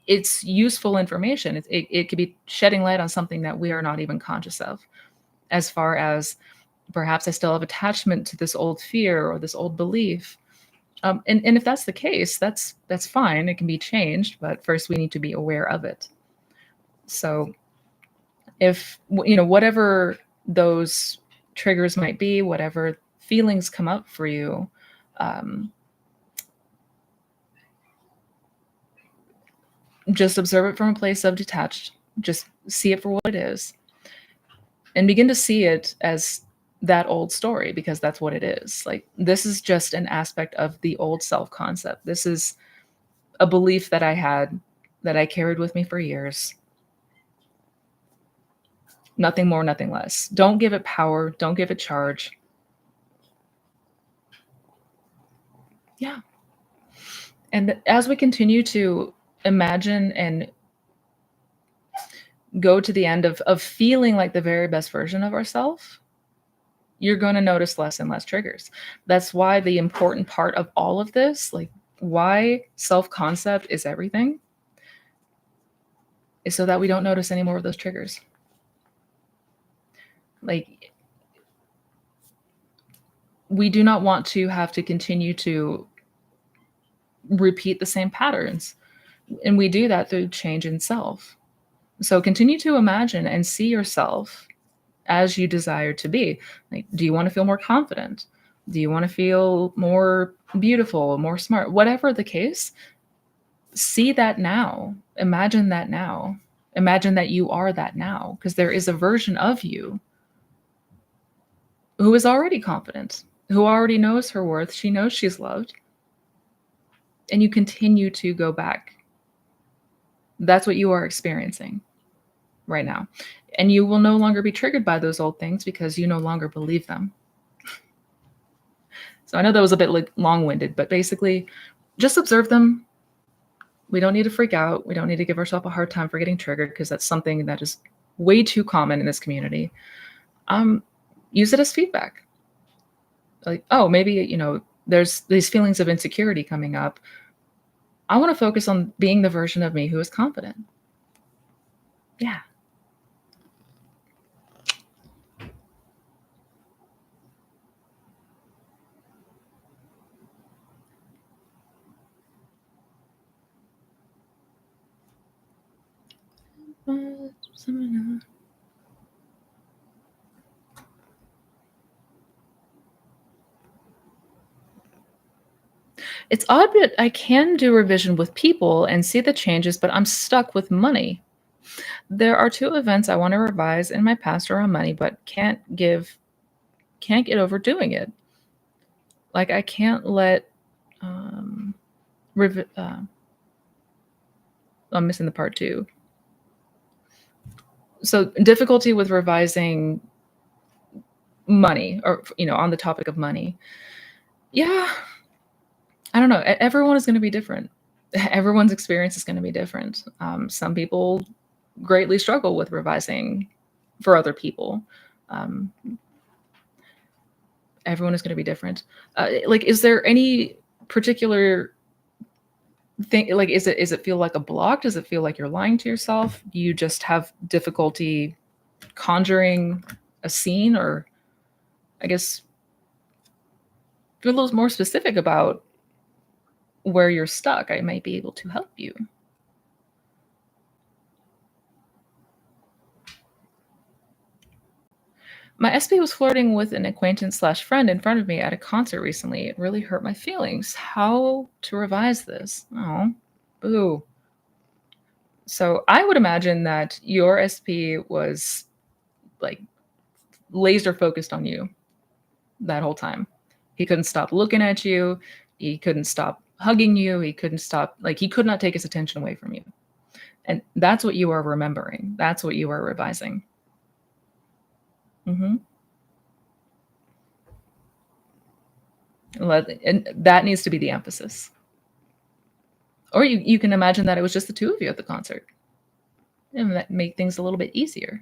it's useful information. It could be shedding light on something that we are not even conscious of, as far as perhaps I still have attachment to this old fear or this old belief. And if that's the case, that's fine. It can be changed, but first we need to be aware of it. So if whatever those triggers might be, whatever feelings come up for you, um, just observe it from a place of detached. Just see it for what it is and begin to see it as that old story, because that's what it is. Like, this is just an aspect of the old self concept. This is a belief that I had, that I carried with me for years. Nothing more, nothing less. Don't give it power. Don't give it charge. Yeah. And as we continue to imagine and go to the end of feeling like the very best version of ourselves, you're going to notice less and less triggers. That's why the important part of all of this, like why self-concept is everything, is so that we don't notice any more of those triggers. Like, we do not want to have to continue to repeat the same patterns. And we do that through change in self. So continue to imagine and see yourself as you desire to be. Like, do you want to feel more confident? Do you want to feel more beautiful, more smart? Whatever the case, see that now. Imagine that now. Imagine that you are that now, because there is a version of you who is already confident, who already knows her worth. She knows she's loved. And you continue to go back. That's what you are experiencing right now. And you will no longer be triggered by those old things because you no longer believe them. So I know that was a bit long-winded, but basically just observe them. We don't need to freak out. We don't need to give ourselves a hard time for getting triggered, because that's something that is way too common in this community. Use it as feedback. Like, oh, maybe, there's these feelings of insecurity coming up. I want to focus on being the version of me who is confident. Yeah. It's odd, but I can do revision with people and see the changes, but I'm stuck with money. There are two events I want to revise in my past around money, but can't get over doing it. Like I can't let um, revi- I'm missing the part two. So difficulty with revising money, or on the topic of money. Yeah, I don't know. Everyone is going to be different. Everyone's experience is going to be different. Some people greatly struggle with revising for other people. Um, everyone is going to be different. Like, is there any particular thing? Like, is it feel like a block? Does it feel like you're lying to yourself? Do you just have difficulty conjuring a scene, or I guess be a little more specific about where you're stuck? I might be able to help you. My SP was flirting with an acquaintance slash friend in front of me at a concert recently. It really hurt my feelings. How to revise this? Oh, boo. So I would imagine that your SP was like laser focused on you that whole time. He couldn't stop looking at you. He couldn't stop hugging you. He couldn't stop, like, he could not take his attention away from you. And that's what you are remembering. That's what you are revising. Hmm. And that needs to be the emphasis. Or you can imagine that it was just the two of you at the concert, and that make things a little bit easier.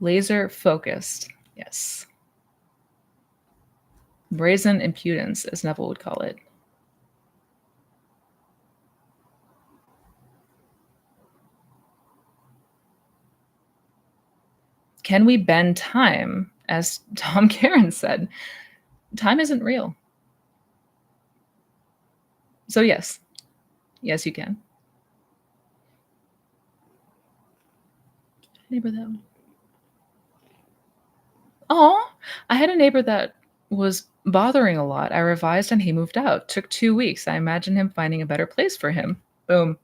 Laser focused. Yes. Brazen impudence, as Neville would call it. Can we bend time? As Tom Karen said, time isn't real. So, yes. Yes, you can. Neighbor that one. Oh, I had a neighbor that was bothering a lot. I revised and he moved out. Took 2 weeks. I imagine him finding a better place for him. Boom.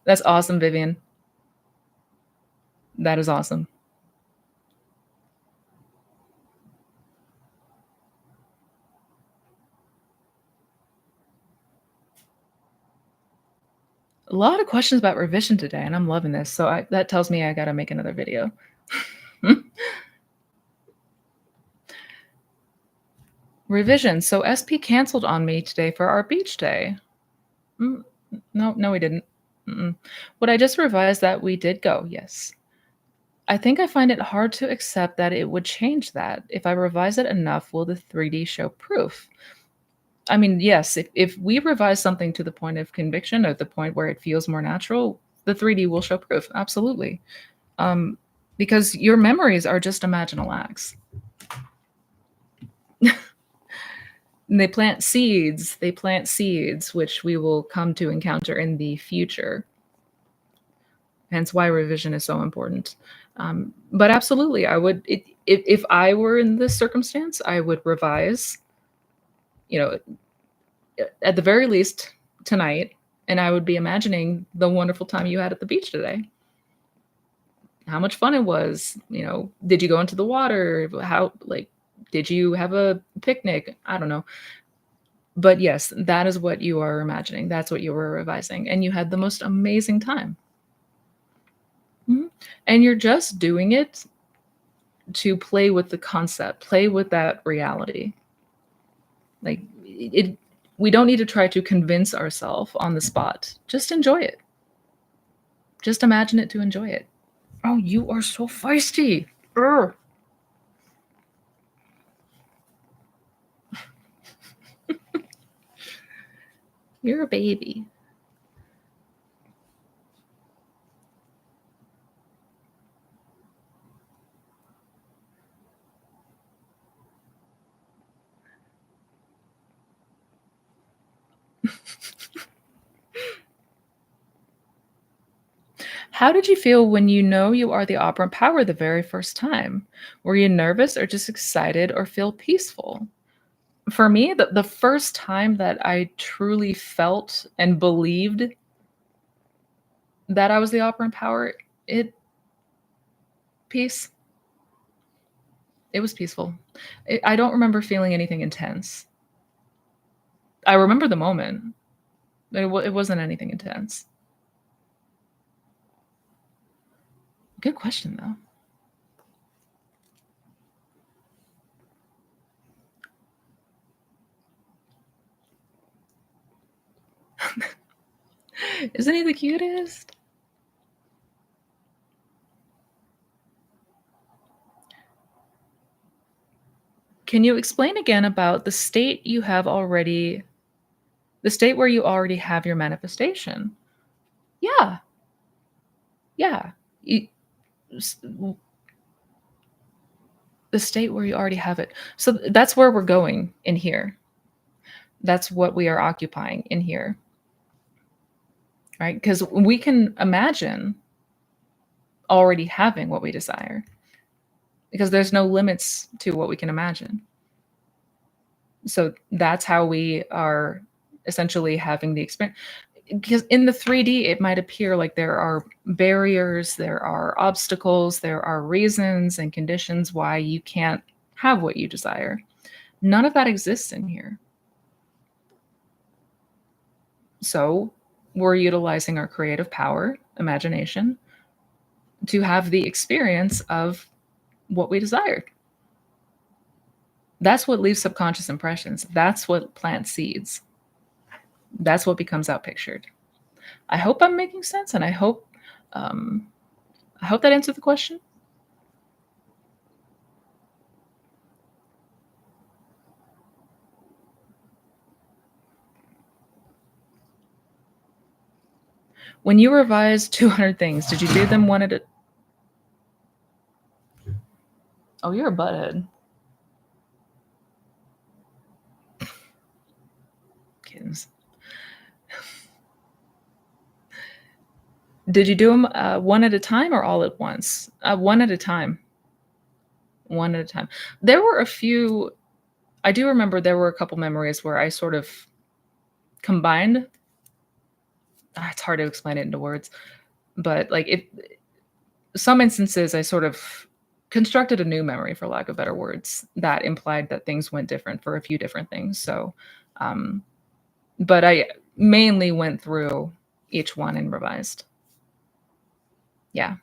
That's awesome, Vivian. That is awesome. A lot of questions about revision today, and I'm loving this. So that tells me I got to make another video. Revision. So SP canceled on me today for our beach day. Mm, no, no, we didn't. Mm-mm. Would I just revise that we did go? Yes. I think I find it hard to accept that it would change that. If I revise it enough, will the 3D show proof? I mean, yes, if we revise something to the point of conviction, or the point where it feels more natural, the 3D will show proof. Absolutely. Um, because your memories are just imaginal acts. And they plant seeds, which we will come to encounter in the future. Hence why revision is so important. But absolutely, I would, if I were in this circumstance, I would revise, you know, at the very least tonight, and I would be imagining the wonderful time you had at the beach today. How much fun it was. Did you go into the water? How, like, did you have a picnic? I don't know. But yes, that is what you are imagining. That's what you were revising. And you had the most amazing time. Mhm. And you're just doing it to play with the concept, play with that reality. Like, we don't need to try to convince ourselves on the spot. Just enjoy it. Just imagine it to enjoy it. Oh, you are so feisty. Urgh. You're a baby. How did you feel when you know you are the operant power the very first time? Were you nervous or just excited or feel peaceful? For me, the first time that I truly felt and believed that I was the operant power, it peace. It was peaceful. I don't remember feeling anything intense. I remember the moment. It wasn't anything intense. Good question, though. Isn't he the cutest? Can you explain again about the state where you already have your manifestation? Yeah, yeah. You s w The state where you already have it. So that's where we're going in here. That's what we are occupying in here, right? Because we can imagine already having what we desire because there's no limits to what we can imagine. So that's how we are essentially having the experience. Because in the 3D, it might appear like there are barriers, there are obstacles, there are reasons and conditions why you can't have what you desire. None of that exists in here. So we're utilizing our creative power, imagination, to have the experience of what we desired. That's what leaves subconscious impressions. That's what plants seeds. That's what becomes out pictured. I hope I'm making sense, and um, I hope that answered the question. When you revised 200 things, did you do them one at a Oh, you're a butthead. Kittens. Did you do them, one at a time or all at once? One at a time. One at a time. There were a few I do remember there were a couple memories where I sort of combined it's hard to explain it into words, but, like, it some instances, I sort of constructed a new memory, for lack of better words, that implied that things went different for a few different things, so, um but I mainly went through each one and revised. Yeah,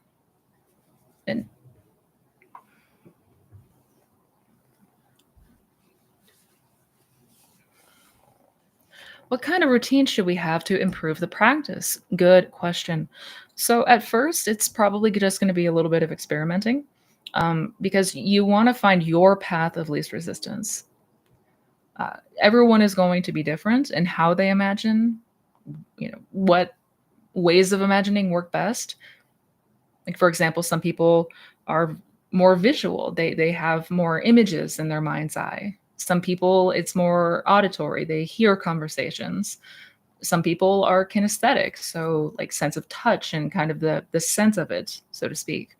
and what kind of routine should we have to improve the practice? Good question. So at first, it's probably just going to be a little bit of experimenting, because you want to find your path of least resistance. Everyone is going to be different in how they imagine. What ways of imagining work best. Like for example, some people are more visual. They have more images in their mind's eye. Some people it's more auditory. They hear conversations. Some people are kinesthetic, so like sense of touch and kind of the sense of it, so to speak.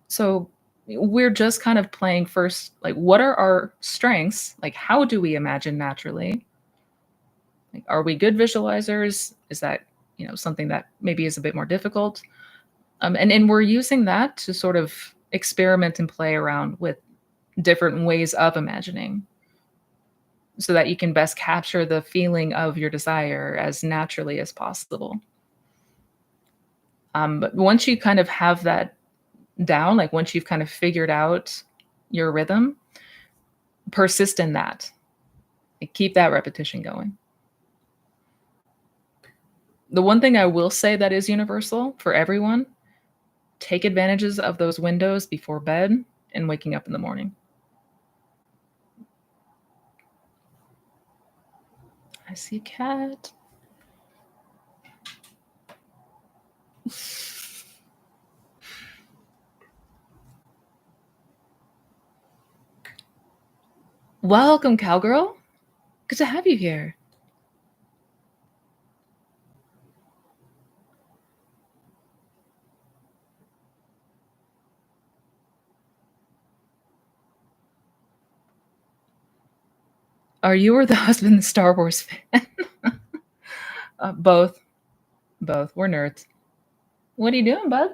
So we're just kind of playing first, like what are our strengths? Like how do we imagine naturally? Like are we good visualizers? Is that, something that maybe is a bit more difficult? And we're using that to sort of experiment and play around with different ways of imagining so that you can best capture the feeling of your desire as naturally as possible. But once you kind of have that down, like once you've kind of figured out your rhythm, persist in that. Like, keep that repetition going. The one thing I will say that is universal for everyone Take advantages of those windows before bed and waking up in the morning. I see a cat. Welcome, cowgirl. Good to have you here. Are you or the husband the Star Wars fan? Both. Both. We're nerds. What are you doing, bud?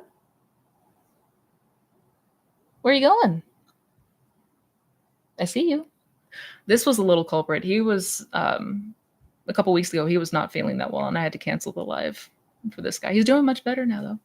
Where are you going? I see you. This was a little culprit. He was a couple weeks ago. He was not feeling that well, and I had to cancel the live for this guy. He's doing much better now, though.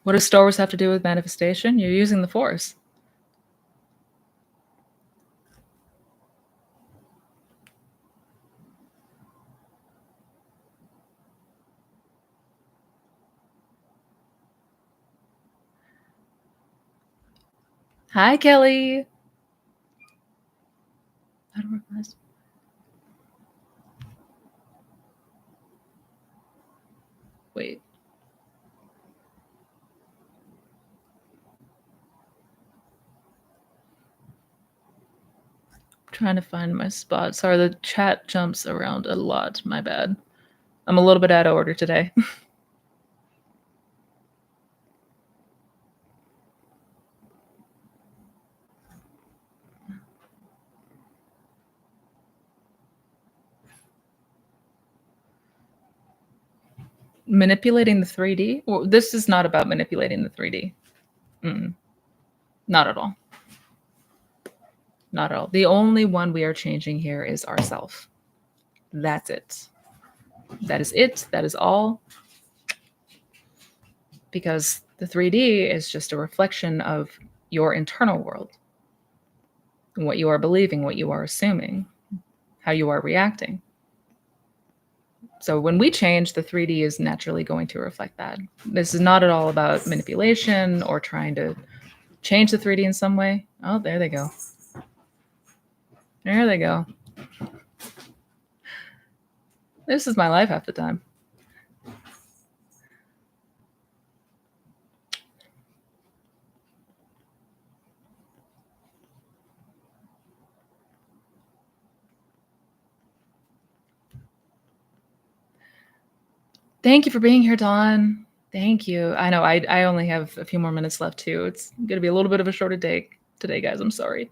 What does Star Wars have to do with manifestation? You're using the Force. Hi, Kelly. How do I realize? Wait. Trying to find my spot. Sorry, the chat jumps around a lot. My bad. I'm a little bit out of order today. Manipulating the 3D? Well, this is not about manipulating the 3D. Not at all. Not at all. The only one we are changing here is ourself. That's it. That is it. That is all. Because the 3D is just a reflection of your internal world. What you are believing, what you are assuming, how you are reacting. So when we change, the 3D is naturally going to reflect that. This is not at all about manipulation or trying to change the 3D in some way. Oh, there they go. There they go. This is my life half the time. Thank you for being here, Dawn. Thank you. I know I only have a few more minutes left too. It's going to be a little bit of a shorter day today, guys. I'm sorry.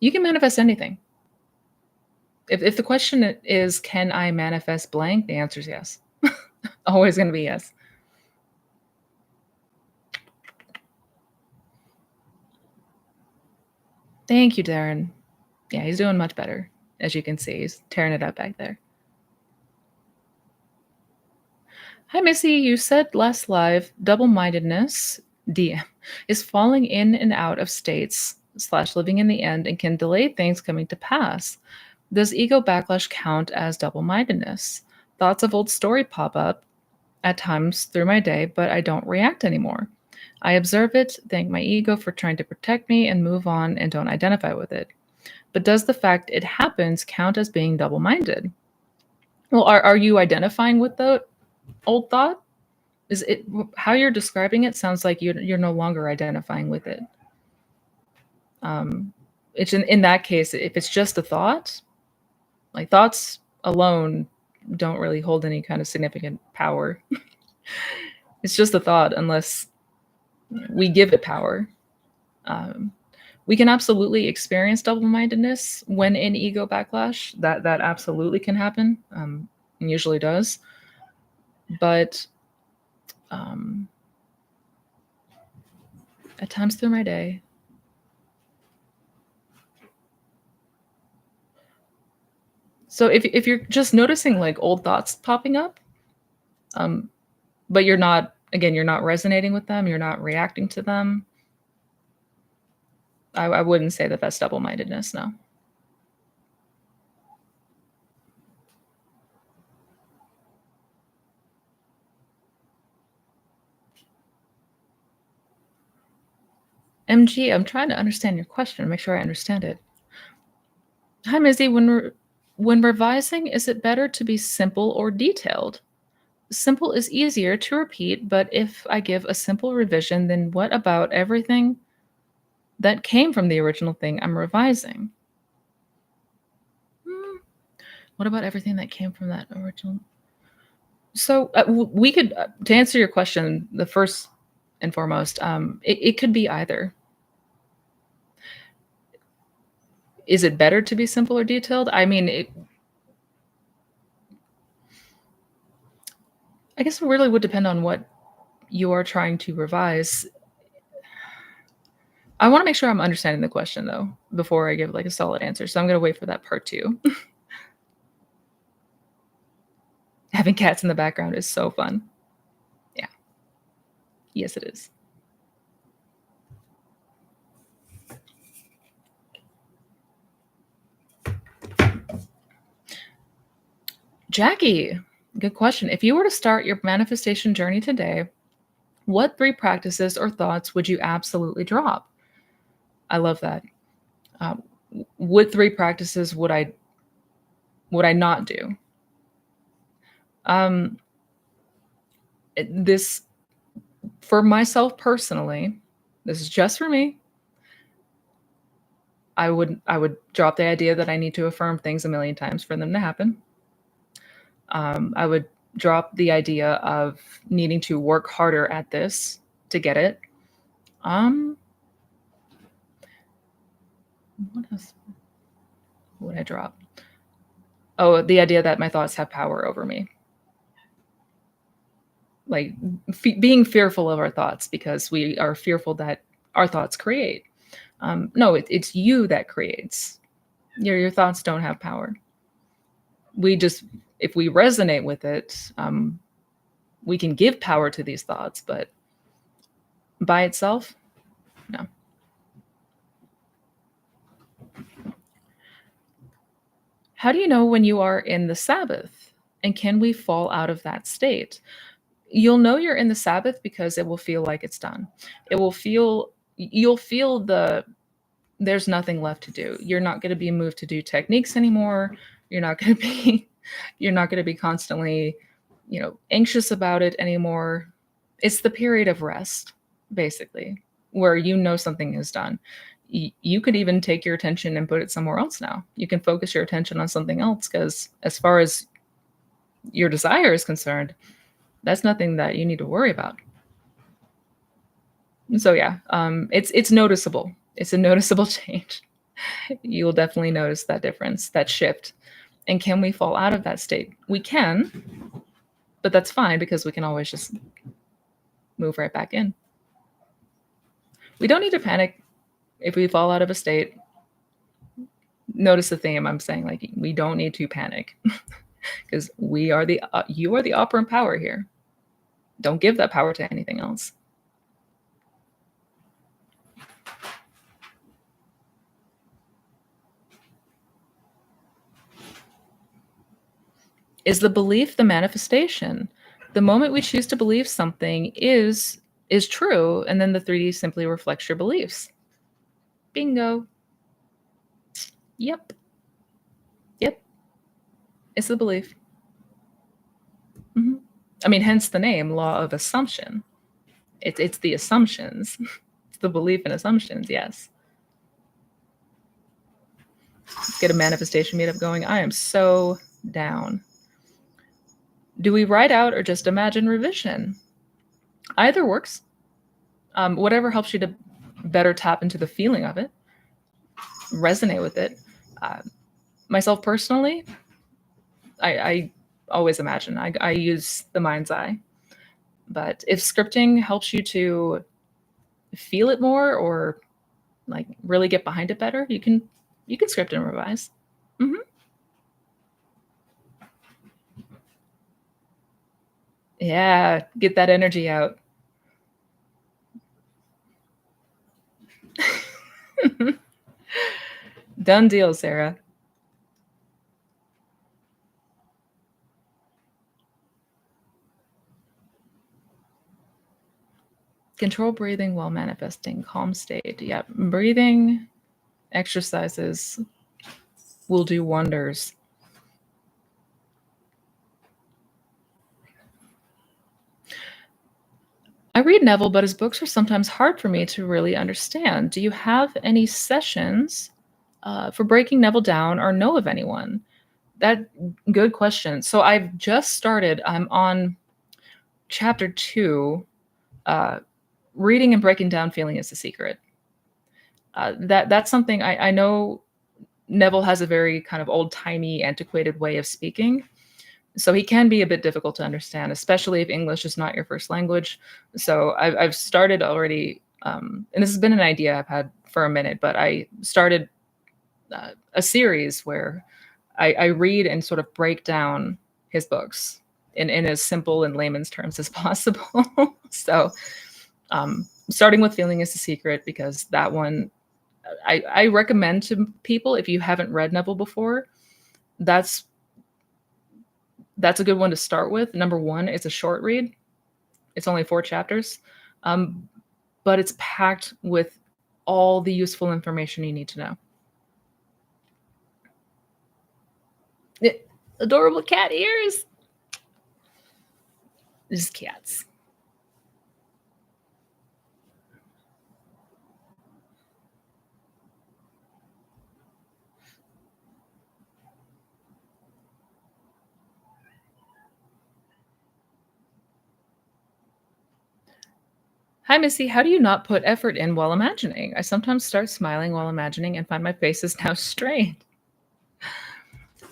You can manifest anything. If the question is, can I manifest blank? The answer is yes. Always going to be yes. Thank you, Darren. Yeah, he's doing much better. As you can see, he's tearing it up back there. Hi, Missy. You said last live, double-mindedness, DM, is falling in and out of states / living in the end and can delay things coming to pass. Does ego backlash count as double-mindedness? Thoughts of old story pop up at times through my day, but I don't react anymore. I observe it, thank my ego for trying to protect me, and move on and don't identify with it. But does the fact it happens count as being double-minded? Well, are you identifying with the old thought? Is it how you're describing it sounds like you're no longer identifying with it. It's in that case, if it's just a thought, like thoughts alone don't really hold any kind of significant power. It's just a thought unless we give it power. We can absolutely experience double-mindedness when in ego backlash. That absolutely can happen, and usually does. But um, at times through my day, so if you're just noticing like old thoughts popping up, um, but you're not, again, you're not resonating with them, you're not reacting to them, I wouldn't say that that's double-mindedness. No. MG, I'm trying to understand your question, make sure I understand it. Hi, Mizzy. When revising, is it better to be simple or detailed? Simple is easier to repeat, but if I give a simple revision, then what about everything that came from the original thing I'm revising? Hmm, what about everything that came from that original? So we could, to answer your question, the first and foremost, it could be either. Is it better to be simple or detailed? I mean, I guess it really would depend on what you are trying to revise. I want to make sure I'm understanding the question though before I give like a solid answer. So I'm going to wait for that part two. Having cats in the background is so fun. Yeah. Yes, it is. Jackie, good question. If you were to start your manifestation journey today, what three practices or thoughts would you absolutely drop? I love that. Um, what three practices would I not do? Um, this for myself personally, this is just for me. I would drop the idea that I need to affirm things a million times for them to happen. I would drop the idea of needing to work harder at this to get it. Um, what else would I drop? Oh, the idea that my thoughts have power over me. Like being fearful of our thoughts because we are fearful that our thoughts create. No, it's you that creates. Your thoughts don't have power. We just, if we resonate with it, we can give power to these thoughts, but by itself, no. How do you know when you are in the Sabbath? And can we fall out of that state? You'll know you're in the Sabbath because it will feel like it's done. You'll feel there's nothing left to do. You're not going to be moved to do techniques anymore. You're not going to be you're not going to be constantly, anxious about it anymore. It's the period of rest, basically, where you know something is done. You could even take your attention and put it somewhere else now. You can focus your attention on something else because as far as your desire is concerned, that's nothing that you need to worry about. So yeah, it's noticeable. It's a noticeable change. You will definitely notice that difference, that shift. And can we fall out of that state? We can, but that's fine because we can always just move right back in. We don't need to panic if we fall out of a state. Notice the theme I'm saying, like we don't need to panic because you are the operant power here. Don't give that power to anything else. Is the belief the manifestation? The moment we choose to believe something is true, and then the 3D simply reflects your beliefs. Bingo. Yep. Yep. It's the belief. I mean, hence the name, law of assumption. It's the assumptions. It's the belief in assumptions, yes. Let's get a manifestation meetup going. I am so down. Do we write out or just imagine revision? Either works. Whatever helps you to better tap into the feeling of it. resonate with it. Uh, Myself personally, I always imagine. I use the mind's eye. But if scripting helps you to feel it more or like really get behind it better, you can script and revise. Hmm. Yeah, get that energy out. Done deal, Sarah. Control breathing while manifesting calm state. Yeah, breathing exercises will do wonders. I read Neville, but his books are sometimes hard for me to really understand. Do you have any sessions for breaking Neville down or know of anyone? That good question. So I've just started. I'm on chapter 2, uh, reading and breaking down feeling is the secret. That's something I know Neville has a very kind of old-timey, antiquated way of speaking. So he can be a bit difficult to understand, especially if English is not your first language. So I've started already, and this has been an idea I've had for a minute, but I started a series where I read and sort of break down his books in as simple and layman's terms as possible. So starting with Feeling is the Secret, because that one I recommend to people if you haven't read Neville before. That's that's a good one to start with. Number one, it's a short read. It's only 4 chapters, um, but it's packed with all the useful information you need to know. Adorable cat ears. Just cats. Hi, Missy. How do you not put effort in while imagining? I sometimes start smiling while imagining and find my face is now strained.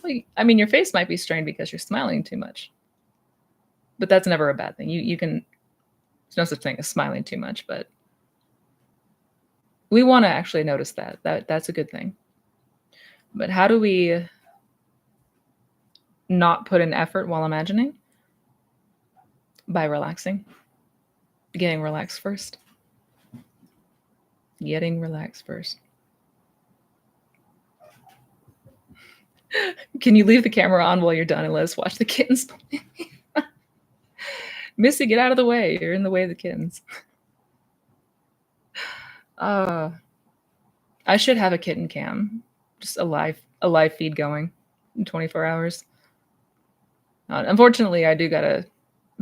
Well, I mean, your face might be strained because you're smiling too much, but that's never a bad thing. You can. There's no such thing as smiling too much, but we want to actually notice that. That's a good thing. But how do we not put in effort while imagining? By relaxing, getting relaxed first. Getting relaxed first. Can you leave the camera on while you're done and let us watch the kittens play? Missy, get out of the way. You're in the way of the kittens. Uh, I should have a kitten cam, just a live feed going in 24 hours. Unfortunately, I do gotta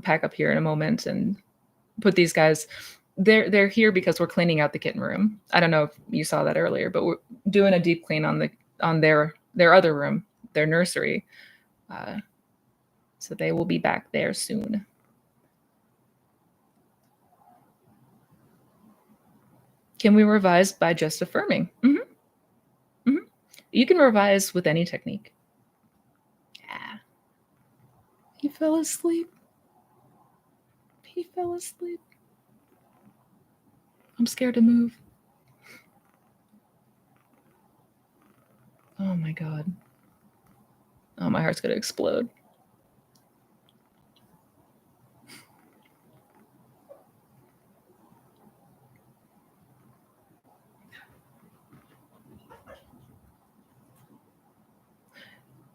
pack up here in a moment and put these guys. They're here because we're cleaning out the kitten room. I don't know if you saw that earlier, but we're doing a deep clean on their other room, their nursery. Uh, so they will be back there soon. Can we revise by just affirming? Hmm. You can revise with any technique. Yeah. He fell asleep. He fell asleep. I'm scared to move. Oh my god. Oh, my heart's gonna explode.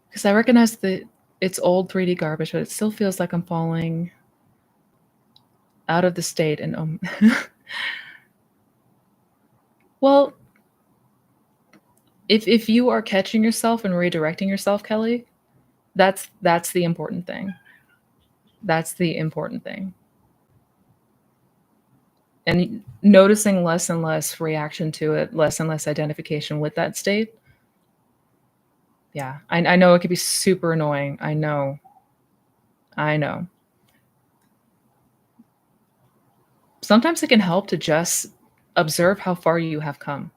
Because I recognize that it's old 3D garbage, but it still feels like I'm falling out of the state. And well, if you are catching yourself and redirecting yourself, Kelly, that's the important thing. That's the important thing. And noticing less and less reaction to it, less and less identification with that state. Yeah, I know it could be super annoying. I know. I know. Sometimes it can help to just observe how far you have come.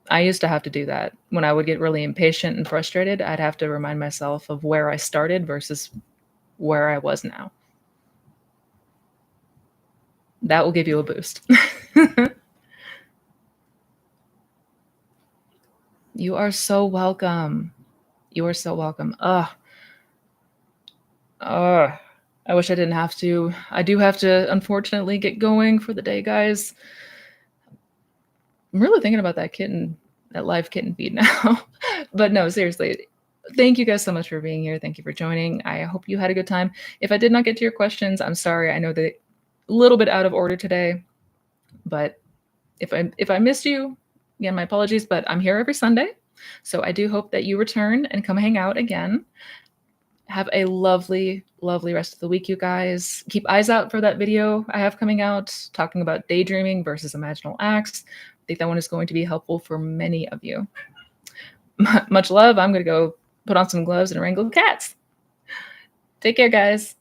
I used to have to do that. When I would get really impatient and frustrated, I'd have to remind myself of where I started versus where I was now. That will give you a boost. You are so welcome. You are so welcome. Ugh. I wish I didn't have to. I do have to, unfortunately, get going for the day, guys. I'm really thinking about that kitten, that live kitten feed now. But no, seriously, thank you guys so much for being here. Thank you for joining. I hope you had a good time. If I did not get to your questions, I'm sorry. I know that a little bit out of order today, but if I missed you, again, my apologies, but I'm here every Sunday. So I do hope that you return and come hang out again. Have a lovely, lovely rest of the week, you guys. Keep eyes out for that video I have coming out talking about daydreaming versus imaginal acts. I think that one is going to be helpful for many of you. Much love. I'm going to go put on some gloves and wrangle cats. Take care, guys.